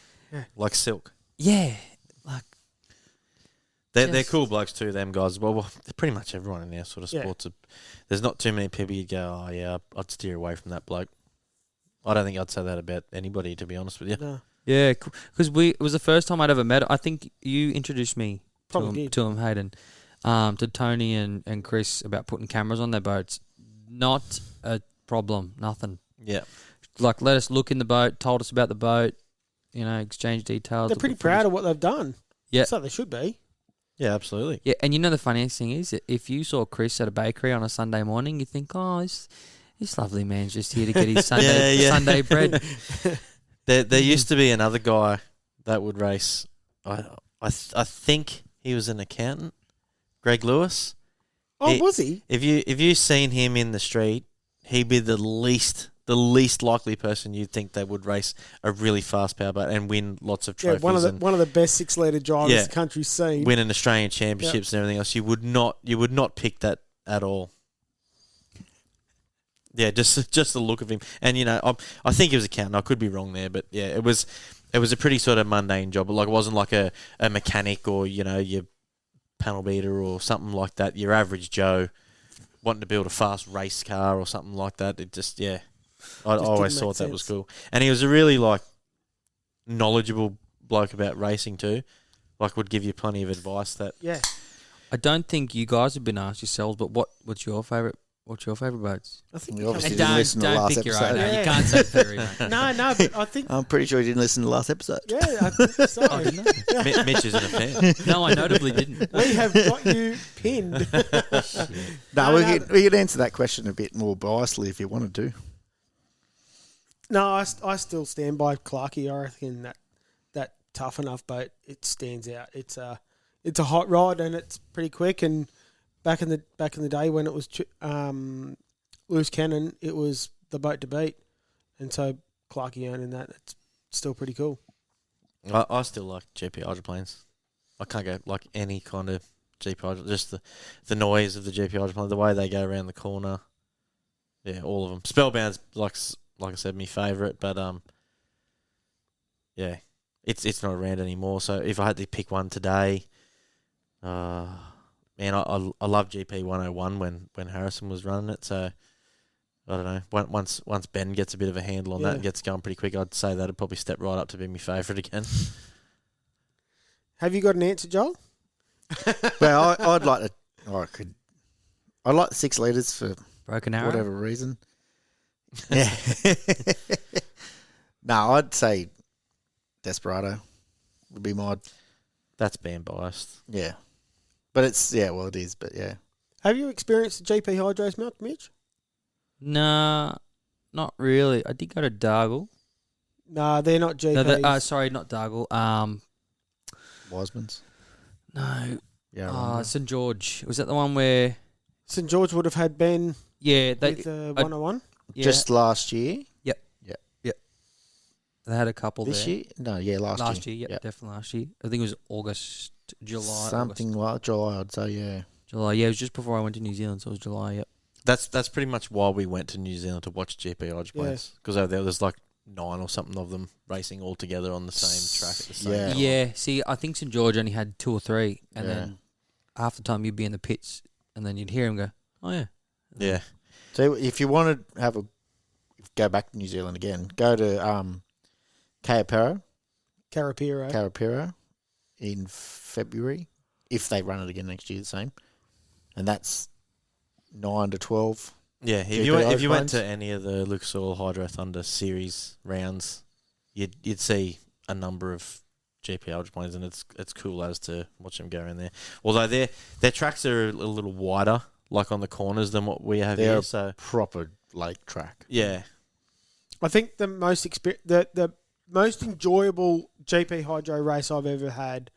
like silk. Yeah, like they're cool blokes too. Them guys. Well, pretty much everyone in our sort of sports. There's not too many people you'd go, "Oh yeah, I'd steer away from that bloke." I don't think I'd say that about anybody, to be honest with you. No. Yeah, because it was the first time I'd ever met. I think you introduced me to him, Hayden, to Tony and Chris about putting cameras on their boats. Not a problem, nothing. Yeah, like let us look in the boat, told us about the boat, exchange details. They're pretty proud of what they've done. Yeah, so they should be. Yeah, absolutely. Yeah, and you know the funniest thing is, if you saw Chris at a bakery on a Sunday morning, you think, oh, this lovely man's just here to get his Sunday bread. There used to be another guy that would race. I think he was an accountant, Greg Lewis. Oh, was he? If you seen him in the street, he'd be the least likely person you'd think they would race a really fast powerboat and win lots of trophies. Yeah, one of the best 6-litre drivers the country's seen. Winning Australian championships and everything else. You would not pick that at all. Yeah, just the look of him, and I think he was accountant. I could be wrong there, but yeah, it was a pretty sort of mundane job. Like, it wasn't like a mechanic or your panel beater or something like that. Your average Joe wanting to build a fast race car or something like that. It just I always thought that was cool, and he was a really knowledgeable bloke about racing too. Like, would give you plenty of advice. That I don't think you guys have been asked yourselves, but what's your favourite? What's your favourite boats? I think you obviously didn't listen to the last pick episode. Your own, You can't say theory, mate. No, but I think... I'm pretty sure you didn't listen to the last episode. Yeah, I think so. I didn't know. Mitch isn't a fan. No, I notably didn't. We have got you pinned. We could answer that question a bit more biasly if you wanted to. No, I still stand by Clarkie. I reckon that tough enough boat, it stands out. It's a hot rod and it's pretty quick. And back in the day when it was loose cannon, it was the boat to beat. And so Clarkie owning that, it's still pretty cool. I still like GP hydroplanes. I can't go like any kind of GP hydroplane. Just the noise of the GP hydroplane, the way they go around the corner. Yeah, all of them. Spellbound's like I said, my favourite, but yeah, it's not around anymore. So if I had to pick one today, man, I love GP 101 when Harrison was running it. So I don't know. Once Ben gets a bit of a handle on that and gets going pretty quick, I'd say that'd probably step right up to be my favourite again. Have you got an answer, Joel? Well, I'd like to. I'd like the 6 litres for Broken Arrow, whatever reason. Yeah. No, I'd say Desperado would be my. That's being biased. Yeah, but it is. But yeah. Have you experienced the GP Hydros milk, Mitch? Nah, not really. I did go to Dargle. Nah, they're not GPs. No, sorry, not Dargle. Wiseman's. No. Yeah. St George. Was that the one where? St George would have had Ben. Yeah, with the 101. Yeah. Just last year. Yep. They had a couple this there. year? No, yeah, last year. Yep, definitely last year. I think it was August, July. Something like July, I'd say, yeah. July, yeah. It was just before I went to New Zealand, so it was July, yep. That's pretty much why we went to New Zealand to watch GP hydroplanes. Because over there's like 9 or something of them racing all together on the same track at the same time. Yeah, see, I think St George only had 2 or 3, and then half the time you'd be in the pits, and then you'd hear him go, oh, yeah. Yeah. So if you want to go back to New Zealand again, go to Carapiro in February, if they run it again next year, the same. And that's 9 to 12. Yeah, if you went to any of the Lucas Oil Hydro Thunder series rounds, you'd see a number of GP hydroplanes, and it's cool as to watch them go around there. Although their tracks are a little wider, like on the corners, than what we have here. So proper lake track. Yeah, I think the most the most enjoyable GP hydro race I've ever had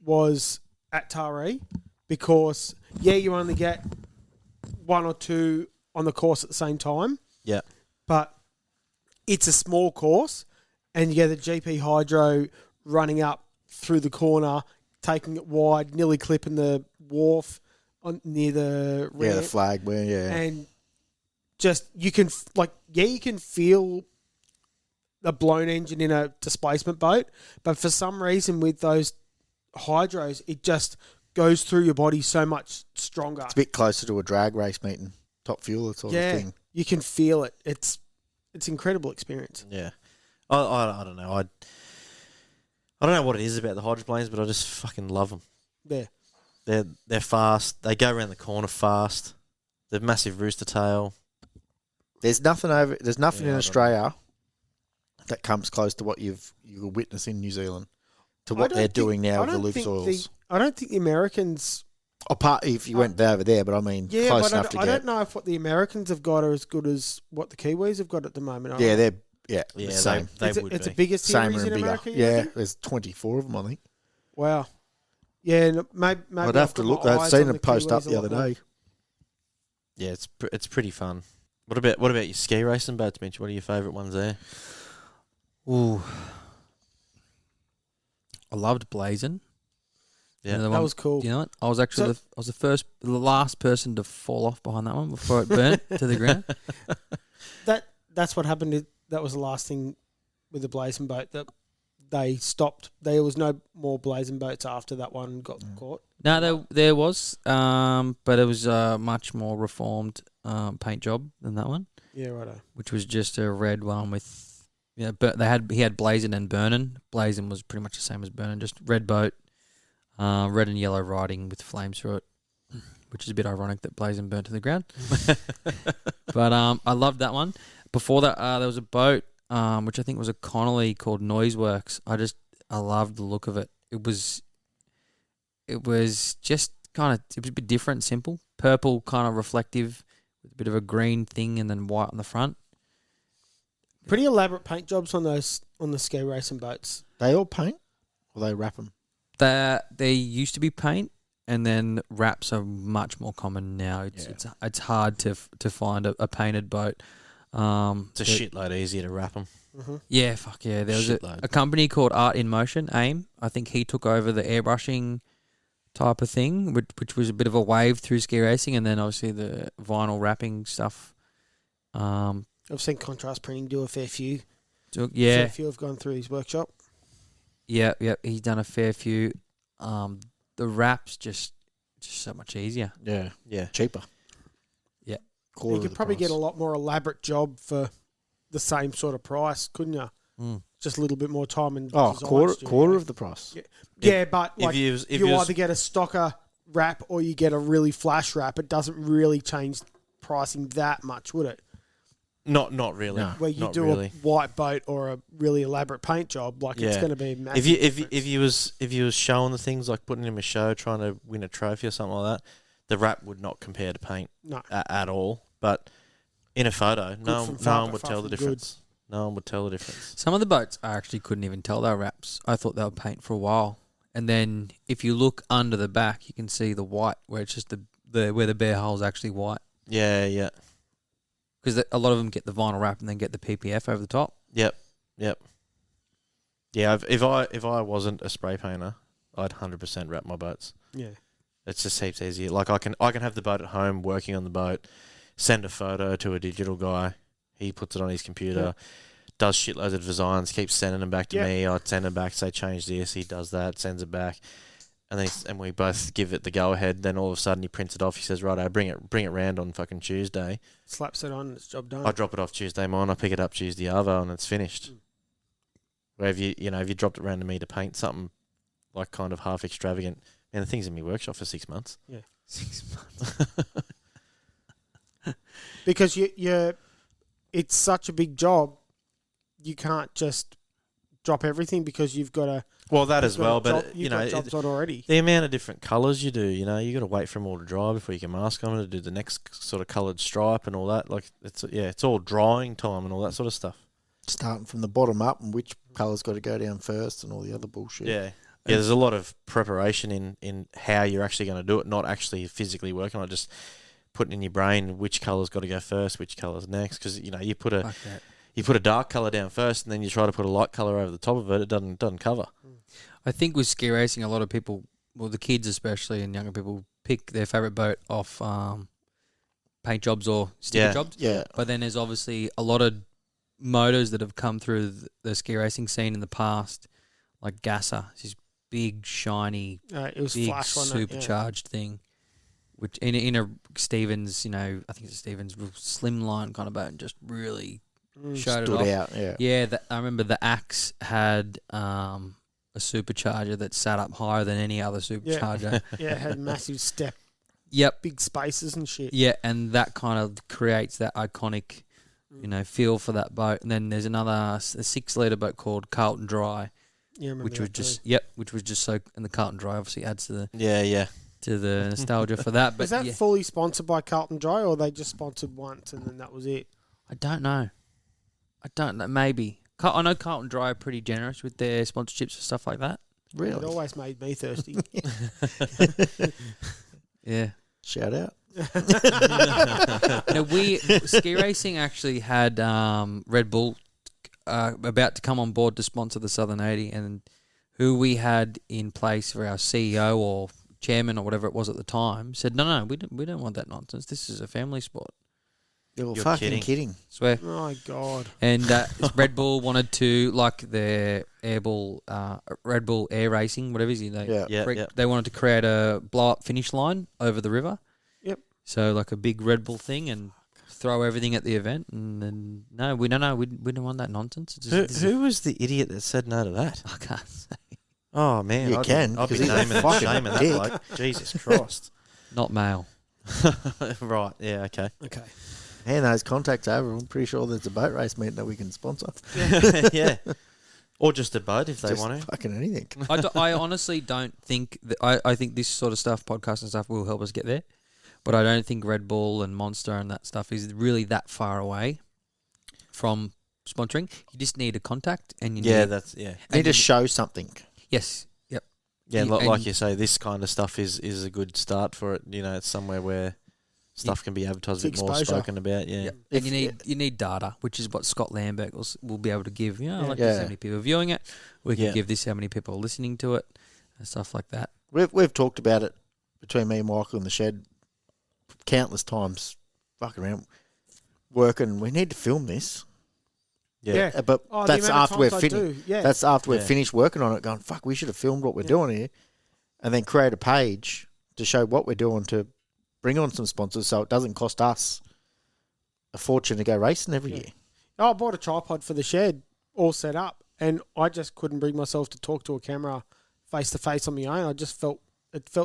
was at Taree, because you only get 1 or 2 on the course at the same time. Yeah, but it's a small course, and you get the GP hydro running up through the corner, taking it wide, nearly clipping the wharf near the ramp. Yeah, the flag where, and just you can feel a blown engine in a displacement boat, but for some reason with those hydros, it just goes through your body so much stronger. It's a bit closer to a drag race meeting, top fuel sort of thing. You can feel it. It's incredible experience. Yeah, I don't know. I don't know what it is about the hydroplanes, but I just fucking love them. Yeah. They're fast. They go around the corner fast. They're massive rooster tail. There's nothing in Australia that comes close to what you witness in New Zealand. to what they're doing now with the Lucas Oils. I don't think the Americans... Apart if you went over there, but I mean, close enough to get. I don't know if what the Americans have got are as good as what the Kiwis have got at the moment. Yeah, they're the same. They would it's be. a bigger series Same in and bigger. America. Yeah, there's 24 of them, I think. Wow. Yeah, maybe I'd have to look. I've seen them post up the other day. Yeah, it's pretty fun. What about your ski racing boats, Mitch? What are your favourite ones there? Ooh. I loved Blazing. Yeah, that was cool. You know what? I was actually the last person to fall off behind that one before it burnt to the ground. That's what happened. That was the last thing with the Blazing boat that they stopped. There was no more Blazing boats after that one got caught. No, there was, but it was a much more reformed paint job than that one. Yeah, righto. Which was just a red one with, but he had Blazing and Burning. Blazing was pretty much the same as Burning, just red boat. Red and yellow writing with flames through it, which is a bit ironic that Blazing burnt to the ground. But I loved that one. Before that, there was a boat, which I think was a Connolly called Noiseworks. I loved the look of it. It was just it was a bit different, simple. Purple, kind of reflective, with a bit of a green thing and then white on the front. Pretty elaborate paint jobs on the ski racing boats. They all paint or they wrap them? They used to be paint, and then wraps are much more common now. It's hard to find a painted boat. It's a shitload easier to wrap them. Mm-hmm. Yeah, fuck yeah. There was a company called Art in Motion, AIM. I think he took over the airbrushing type of thing, which was a bit of a wave through ski racing, and then obviously the vinyl wrapping stuff. I've seen Contrast Printing do a fair few. Yeah. A fair few have gone through his workshop. Yeah, he's done a fair few. The wraps just so much easier. Yeah, cheaper. Yeah, you could probably get a lot more elaborate job for the same sort of price, couldn't you? Just a little bit more time and quarter of the price. Yeah, but like you either get a stocker wrap or you get a really flash wrap. It doesn't really change pricing that much, would it? Not really. No. Where you do a white boat or a really elaborate paint job, it's going to be massive. If you was showing the things like putting him a show, trying to win a trophy or something like that, the wrap would not compare to paint at all. But in a photo, no one would tell the difference. No one would tell the difference. Some of the boats I actually couldn't even tell they were wraps. I thought they were paint for a while, and then if you look under the back, you can see the white where it's just where the bare hull's actually white. Yeah. Because a lot of them get the vinyl wrap and then get the PPF over the top. Yep. Yeah, if I wasn't a spray painter, I'd 100% wrap my boats. Yeah. It's just heaps easier. Like I can have the boat at home, working on the boat, send a photo to a digital guy, he puts it on his computer, does shitloads of designs, keeps sending them back to me. I'd send them back, say change this, he does that, sends it back. And we both give it the go ahead. Then all of a sudden he prints it off. He says, "Right, I bring it round on fucking Tuesday." Slaps it on, it's job done. I drop it off Tuesday morning. I pick it up Tuesday arvo, and it's finished. Where if you dropped it round to me to paint something like kind of half extravagant, and the thing's in my workshop for 6 months. Yeah, 6 months. Because it's such a big job, you can't just drop everything because you've got to. Well, that as well, but jobs on already. The amount of different colours you do, you got to wait for them all to dry before you can mask them to do the next sort of coloured stripe and all that. Like it's all drying time and all that sort of stuff. Starting from the bottom up and which colour's got to go down first and all the other bullshit. Yeah. Yeah, there's a lot of preparation in how you're actually going to do it, not actually physically working on it, just putting in your brain which colour's got to go first, which colour's next. Because you put a dark colour down first, and then you try to put a light colour over the top of it. It doesn't cover. I think with ski racing, a lot of people, well, the kids especially and younger people, pick their favourite boat off paint jobs or sticker jobs. Yeah. But then there's obviously a lot of motors that have come through the ski racing scene in the past, like Gasser, this big shiny, it was big flash one, supercharged thing, which in a Stevens, I think it's a Stevens slimline kind of boat, and just really showed stood it off. out. Yeah. I remember the Axe had a supercharger that sat up higher than any other supercharger. Yeah, it had massive step. Yep. Big spaces and shit. Yeah, and that kind of creates that iconic, feel for that boat. And then there's a 6-litre boat called Carlton Dry, Yeah, I remember which was that too. just which was just so, and the Carlton Dry obviously adds to the Yeah. nostalgia for that. But Was that yeah, fully sponsored by Carlton Dry, or they just sponsored once and then that was it? I don't know. Maybe. I know Carlton Dry are pretty generous with their sponsorships and stuff like that. It Really? always made me thirsty. Yeah. Shout out. No, ski racing actually had Red Bull about to come on board to sponsor the Southern 80, and who we had in place for our CEO or chairman or whatever it was at the time said, no, we don't want that nonsense. This is a family sport. You're You're fucking kidding. Swear. Oh, my God. And Red Bull wanted to, like their Red Bull Air Racing, whatever it is, they wanted to create a blow-up finish line over the river. Yep. So like a big Red Bull thing and throw everything at the event. And then, we don't want that nonsense. Who was the idiot that said no to that? I can't say. Oh, man. You I'd can, be 'cause he's a naming and fucking shaming that dick. bloke. Jesus Christ. Not male. Right, yeah, okay. Okay. Hand those contacts over. I'm pretty sure there's a boat race meeting that we can sponsor. Yeah. Or just a boat if they Just want to. fucking anything. I honestly don't think that. I think this sort of stuff, podcast and stuff, will help us get there. But I don't think Red Bull and Monster and that stuff is really that far away from sponsoring. You just need a contact, and you Yeah, need, that's, yeah. Need to show something. yes, yep. Yeah, You- like and- you say, this kind of stuff is a good start for it. You know, it's somewhere where stuff can be advertised a bit more, Exposure. spoken about, yeah. Yep. If- And you need data, which is what Scott Lambert will be able to give. You know, like Yeah. this how many people are viewing it. We can Yeah. give this how many people are listening to it, and stuff like that. We've talked about it between me and Michael in the shed countless times, fucking around, working. We need to film this. Yeah. But Oh, the that's amount of after we're times I finished. do, yeah. That's after we've Yeah. finished working on it. Going, fuck, we should have filmed what we're doing here, and then create a page to show what we're doing to bring on some sponsors, so it doesn't cost us a fortune to go racing every year. I bought a tripod for the shed, all set up, and I just couldn't bring myself to talk to a camera face to face on my own. I just felt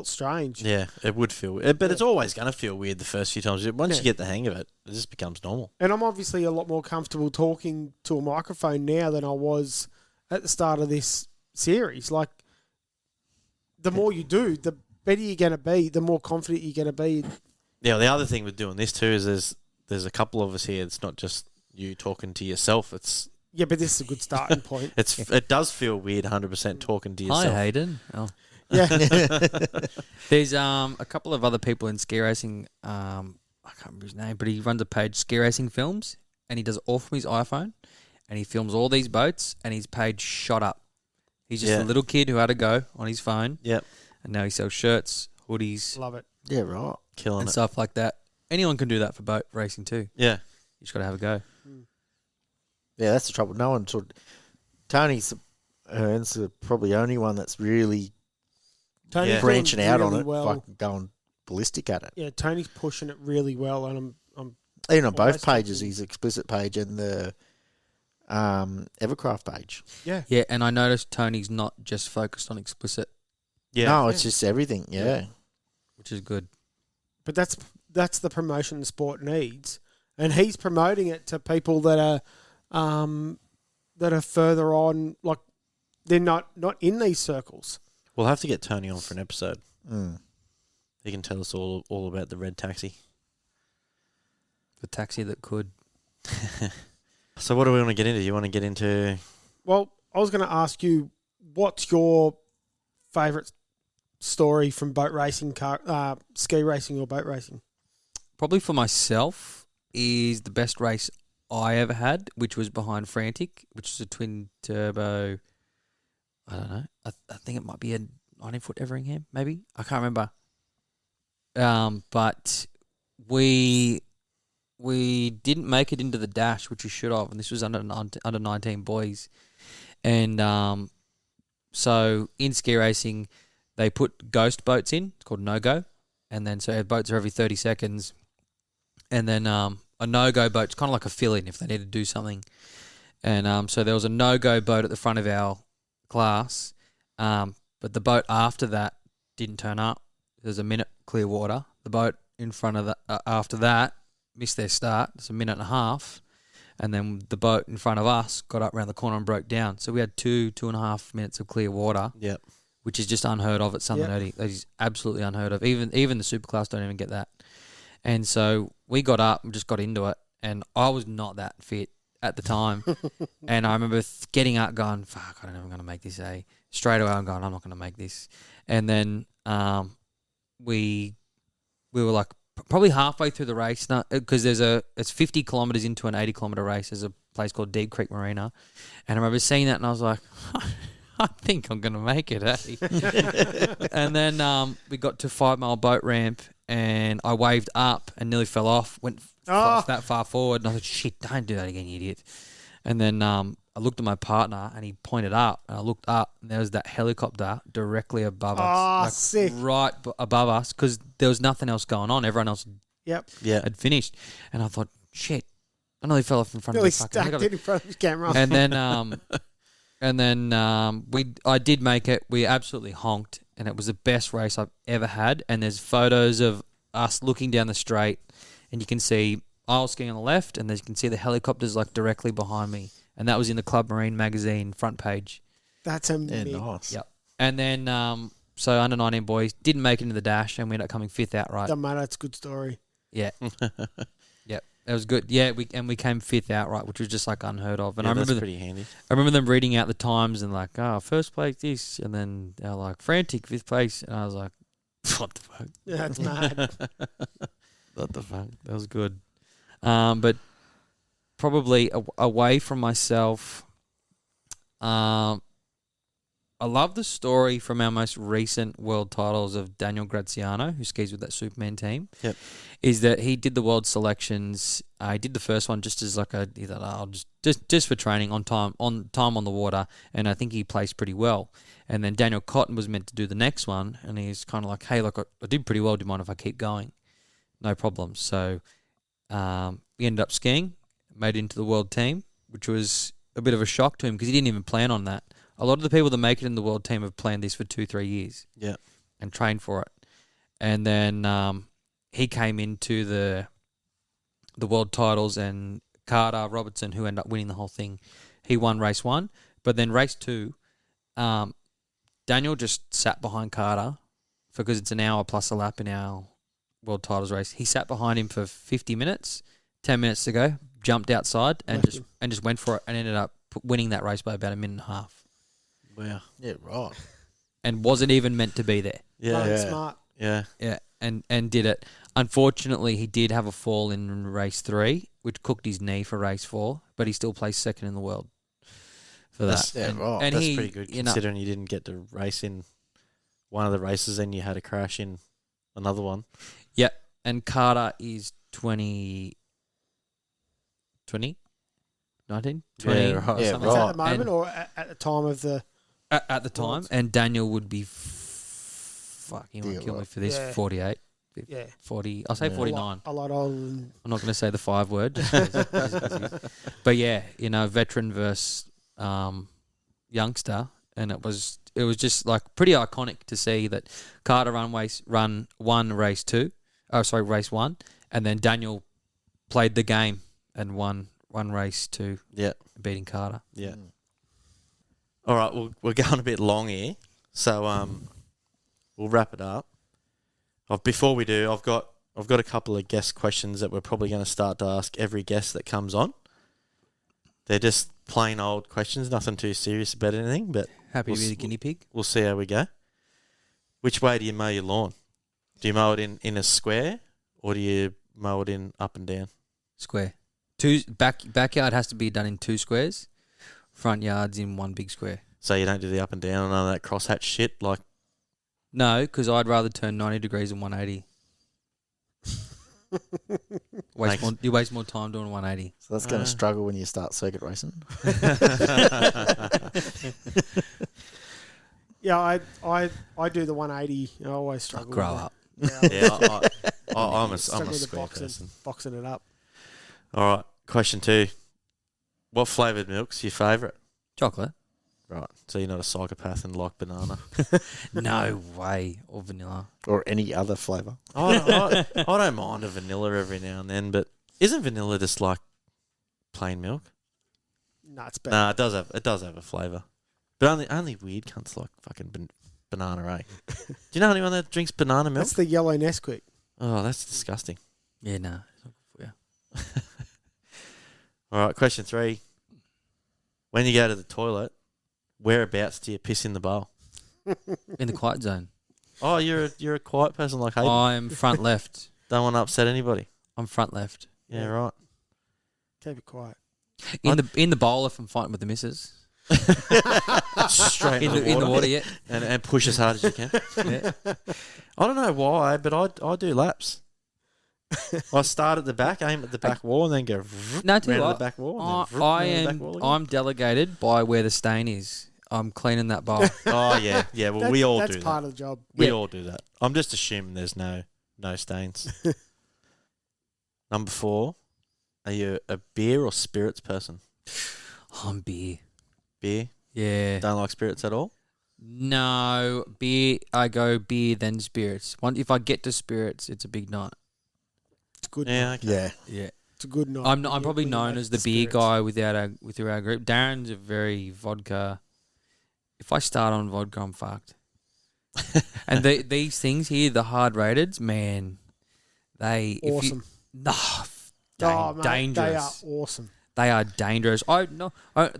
strange. Yeah, it would feel, but it's always going to feel weird the first few times. Once you get the hang of it, it just becomes normal. And I'm obviously a lot more comfortable talking to a microphone now than I was at the start of this series. Like, the more you do, the better you're going to be, the more confident you're going to be. Yeah, the other thing with doing this too is there's a couple of us here. It's not just you talking to yourself. Yeah, but this is a good starting point. It does feel weird 100% talking to yourself. Hi, Hayden. Oh. Yeah. There's a couple of other people in ski racing. I can't remember his name, but he runs a page, Ski Racing Films, and he does it all from his iPhone, and he films all these boats, and his page shot up. He's just Yeah. a little kid who had a go on his phone, Yep, and now he sells shirts, hoodies, Love it. Yeah, right. killing and it. stuff like that. Anyone can do that for boat racing too. Yeah, You just got to have a go. Yeah, that's the trouble. No one sort of... Tony's Hearn's probably the only one that's really Tony's Yeah. doing branching out on really it, well. fucking going ballistic at it. Yeah, Tony's pushing it really well, and I'm Even on both Always pages, talking- his explicit page and the Evercraft page. yeah. Yeah, and I noticed Tony's not just focused on explicit, yeah. No, it's just everything. Yeah. which is good. But that's the promotion the sport needs, and he's promoting it to people that are further on, like they're not in these circles. We'll have to get Tony on for an episode. Mm. He can tell us all about the red taxi. The taxi that could. So what do we want to get into? You want to get into... Well, I was going to ask you, what's your favourite story from boat racing, ski racing or boat racing? Probably for myself is the best race I ever had, which was behind Frantic, which is a twin turbo. I don't know. I think it might be a 90-foot Everingham, maybe. I can't remember. But we didn't make it into the dash, which we should have, and this was under 19 boys. And so in ski racing, they put ghost boats in. It's called no-go. And then so boats are every 30 seconds. And then a no-go boat's kind of like a fill-in if they need to do something. And so there was a no-go boat at the front of our class, but the boat after that didn't turn up. There's a minute clear water. The boat in front of that after that missed their start. It's a minute and a half. And then the boat in front of us got up around the corner and broke down. So we had 2.5 minutes of clear water, Yep. which is just unheard of at Southern Yep. Odie. That is absolutely unheard of. Even the superclass don't even get that. And so we got up and just got into it. And I was not that fit at the time. And I remember getting up going, fuck, I don't know if I'm going to make this, eh? Straight away I'm going, I'm not going to make this. And then we were like probably halfway through the race because it's 50 kilometres into an 80 kilometre race. There's a place called Deep Creek Marina. And I remember seeing that and I was like, I think I'm going to make it, eh? And then we got to 5 Mile boat ramp and I waved up and nearly fell off, went off that far forward. And I thought, shit, don't do that again, you idiot. And then I looked at my partner and he pointed up and I looked up and there was that helicopter directly above us. Sick. Right above us because there was nothing else going on. Everyone else Yep. had finished. And I thought, shit, I nearly fell off in front Really of the fucking stacked helicopter. it in front of the camera. And then I did make it. We absolutely honked, and it was the best race I've ever had. And there's photos of us looking down the straight, and you can see I was skiing on the left, and then you can see the helicopters like directly behind me, and that was in the Club Marine magazine front page. That's amazing. nice. Yep. And then so under 19 boys didn't make it into the dash, and we ended up coming 5th outright. Doesn't matter. It's a good story. Yeah. Yep. That was good. Yeah, we came 5th outright, which was just like unheard of. And Yeah, I remember that's pretty handy. I remember them reading out the times and like, first place this, and then they're like frantic 5th place, and I was like, what the fuck? Yeah, that's mad. What the fuck? That was good. But probably away from myself, I love the story from our most recent world titles of Daniel Graziano, who skis with that Superman team. Yep. Is that he did the world selections. He did the first one just as like he thought, I'll just for training on time on the water, and I think he placed pretty well. And then Daniel Cotton was meant to do the next one, and he's kind of like, hey, look, I did pretty well. Do you mind if I keep going? No problem. So we ended up skiing, made it into the world team, which was a bit of a shock to him because he didn't even plan on that. A lot of the people that make it in the world team have planned this for 2-3 years. Yeah. And trained for it. And then he came into the world titles, and Carter Robertson, who ended up winning the whole thing, he won race 1. But then race 2, Daniel just sat behind Carter because it's an hour plus a lap in our world titles race. He sat behind him for 50 minutes, 10 minutes to go, jumped outside and just went for it and ended up winning that race by about a minute and a half. Wow. Yeah, right. And wasn't even meant to be there. Yeah. That's smart. Yeah. Yeah, and did it. Unfortunately, he did have a fall in race 3, which cooked his knee for race 4, but he still placed 2nd in the world for that. Yeah, right. And That's he, pretty good you know, considering you didn't get to race in one of the races and you had a crash in another one. yeah, and Carter is 20, 19? 20? Yeah, right. Yeah, something Is right. that at the moment or at the time of the... At the time, Worlds. and Daniel would be fuck, he Yeah, won't kill me right. for this. Yeah. 48, Yeah. 40. I'll say Yeah. 49. A lot older than... I'm not going to say the 5 word. But yeah, you know, veteran versus youngster, and it was just like pretty iconic to see that Carter race 1, race 1, and then Daniel played the game and won race 2, Yeah. beating Carter. Yeah. All right, we're going a bit long here, so we'll wrap it up. Before we do, I've got a couple of guest questions that we're probably going to start to ask every guest that comes on. They're just plain old questions, nothing too serious about anything, but Happy We'll to be s- the guinea pig. we'll see how we go. Which way do you mow your lawn? Do you mow it in a square, or do you mow it in up and down? Square. Backyard has to be done in 2 squares. Front yard's in 1 big square. So you don't do the up and down and none of that crosshatch shit like... No, because I'd rather turn 90 degrees than 180. You waste more time doing 180. So that's going to struggle when you start circuit racing. Yeah, I do the 180. I always struggle. Grow with up. that. Yeah, Yeah, I'm a struggle with the square person. boxing it up. All right, question 2. What flavoured milk's your favourite? Chocolate? Right, so you're not a psychopath and like banana. No way. Or vanilla. Or any other flavour. I don't mind a vanilla every now and then, but isn't vanilla just like plain milk. Nah, it's bad. Nah, it does have a flavour, but only weird cunts like fucking banana. Eh? Do you know anyone that drinks banana milk? That's the yellow Nesquik. Oh, that's disgusting. Yeah, no. It's not good for you. All right, question 3. When you go to the toilet, whereabouts do you piss in the bowl? In the quiet zone. Oh, you're a quiet person like Hayden. I'm front left. Don't want to upset anybody. I'm front left. Yeah, right. Keep it quiet. In the bowl if I'm fighting with the missus. Straight In the water, yeah. and push as hard as you can. Yeah. I don't know why, but I do laps. I start at the back, aim at the back wall, and then go No, tell you round what, the back wall. And then round the back wall again. I'm delegated by where the stain is. I'm cleaning that bowl. Oh yeah. Well, we all do that. That's part of the job. We all do that. I'm just assuming there's no stains. Number 4, are you a beer or spirits person? I'm beer. Beer? Yeah. Don't like spirits at all? No, beer. I go beer then spirits. If I get to spirits, it's a big night. It's good. Yeah, night. okay. Yeah. Yeah. It's a good night. I'm when probably you known make as the the beer spirits. guy within our group. Darren's a very vodka. If I start on vodka, I'm fucked. And these things here, the hard rateds, man, Awesome. dangerous. They are awesome. They are dangerous. The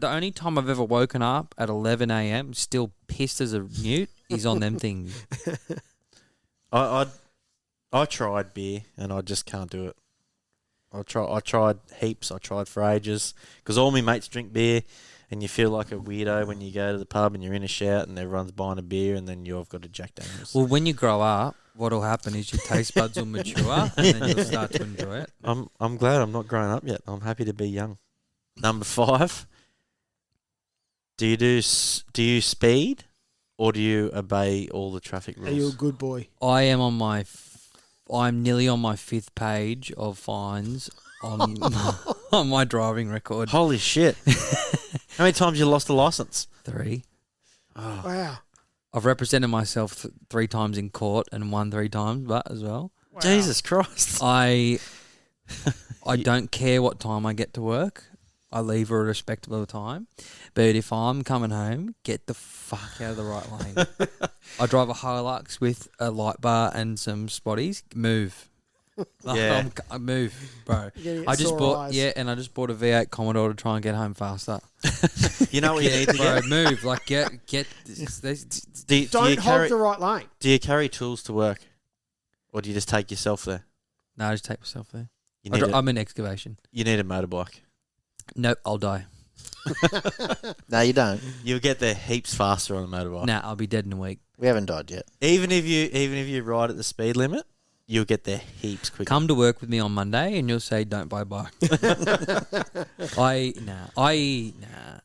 only time I've ever woken up at 11 a.m. still pissed as a newt is on them things. I tried beer and I just can't do it. I tried heaps. I tried for ages because all my mates drink beer, and you feel like a weirdo when you go to the pub and you're in a shout and everyone's buying a beer and then you've got a Jack Daniels. Well, when you grow up, what'll happen is your taste buds will mature and then you'll start to enjoy it. I'm glad I'm not grown up yet. I'm happy to be young. Number 5. Do you speed or do you obey all the traffic rules? Are you a good boy? I am I'm nearly on my 5th page of fines on on my driving record. Holy shit! How many times you lost the license? 3. Oh. Wow. I've represented myself 3 times in court and won 3 times, but as well. Wow. Jesus Christ! I don't care what time I get to work. I leave at a respectable time. But if I'm coming home, get the fuck out of the right lane. I drive a Hilux with a light bar and some spotties. Move. Yeah. I move, bro. I just bought and I just bought a V8 Commodore to try and get home faster. You know what you need to Bro, get? move. Like get this. Don't hog the right lane. Do you carry tools to work, or do you just take yourself there? No, I just take myself there. You need I'm in excavation. you need a motorbike. Nope, I'll die. No, you don't. You'll get there heaps faster on a motorbike. Nah, I'll be dead in a week. We haven't died yet. Even if you ride at the speed limit, you'll get there heaps quicker. Come to work with me on Monday and you'll say don't buy a bike.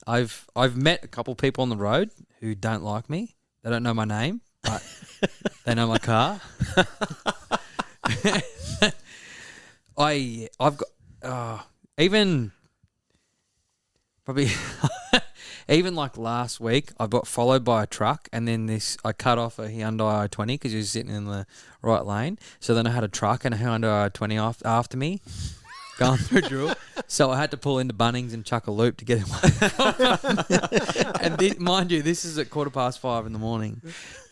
I've met a couple people on the road who don't like me. They don't know my name, but they know my car. I've got even probably even like last week I got followed by a truck, and then I cut off a Hyundai i20 because he was sitting in the right lane. So then I had a truck and a Hyundai i20 after me going through drill. So I had to pull into Bunnings and chuck a loop to get away. And mind you, this is at 5:15 in the morning.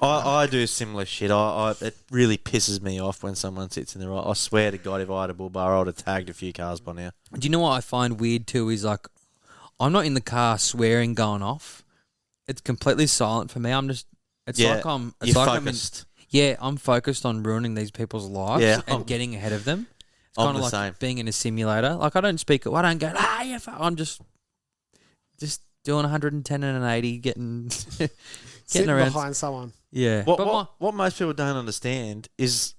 I do similar shit. It really pisses me off when someone sits in the right. I swear to God, if I had a bull bar, I would have tagged a few cars by now. Do you know what I find weird too is like I'm not in the car swearing going off. It's completely silent for me. I'm just focused. I'm focused on ruining these people's lives and getting ahead of them. It's kind of like same. being in a simulator. Like I don't go, I'm just doing 110 and an 80 getting Sitting around behind someone. Yeah. What most people don't understand is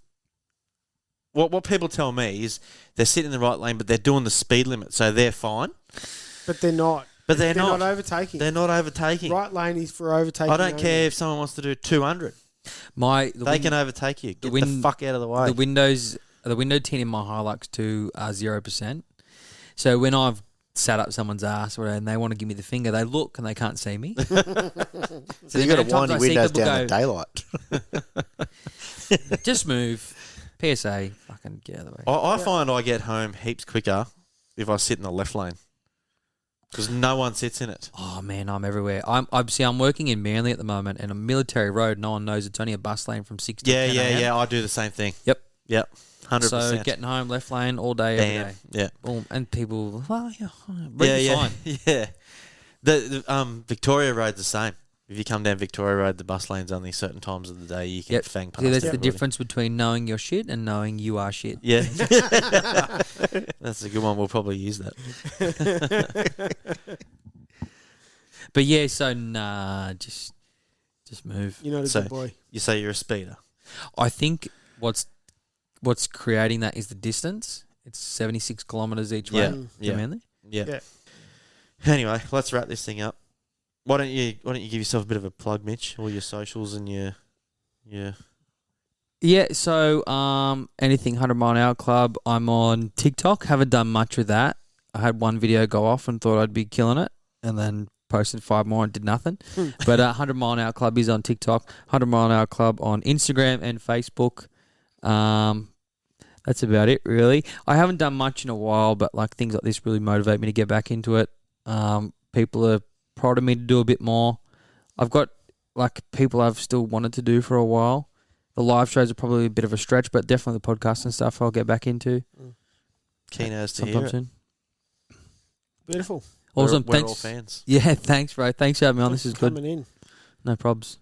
what people tell me is they're sitting in the right lane, but they're doing the speed limit, so they're fine. But they're not. But they're not overtaking. They're not overtaking. Right lane is for overtaking. I don't care if someone wants to do 200. They can overtake you. Get the fuck out of the way. The window tint in my Hilux 2 are 0%. So when I've sat up someone's ass or and they want to give me the finger, they look and they can't see me. So you got to wind your windows down in daylight. Just move. PSA, fucking get out of the way. I find I get home heaps quicker if I sit in the left lane. Because no one sits in it. Oh man, I'm everywhere. I'm working in Manly at the moment, and a military road. No one knows it's only a bus lane from 6 to 10 a.m. Yeah. I do the same thing. Yep. 100%. So getting home left lane all day, every day. Yeah. Boom. And people, well, yeah, read the sign. Yeah. The Victoria Road's the same. If you come down Victoria Road, the bus lane's only certain times of the day you can fang past. See, that's the everybody. difference between knowing your shit and knowing you are shit. Yeah. That's a good one. We'll probably use that. But yeah, so nah, just move. You're not a So- good boy. You say you're a speeder. I think what's creating that is the distance. It's 76 kilometres each way Yeah. to Yeah. Manly. Yeah. Yeah. Anyway, let's wrap this thing up. Why don't you give yourself a bit of a plug, Mitch? All your socials and your Yeah, so anything 100 Mile an Hour Club. I'm on TikTok. Haven't done much with that. I had one video go off and thought I'd be killing it, and then posted 5 more and did nothing. But 100 Mile an Hour Club is on TikTok. 100 Mile an Hour Club on Instagram and Facebook. That's about it, really. I haven't done much in a while, but like things like this really motivate me to get back into it. People are prodding me to do a bit more. I've got like people I've still wanted to do for a while. The live shows are probably a bit of a stretch, but definitely the podcast and stuff I'll get back into. keen as to hear sometime it. soon. Beautiful. Awesome. We're Thanks. all fans. Yeah, thanks, bro. Thanks for having me on. This is good. Coming in. No probs.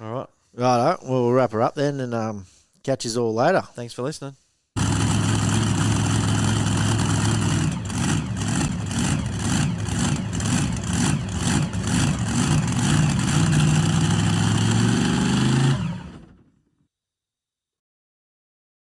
All right. Righto, we'll wrap her up then and catch you all later. Thanks for listening.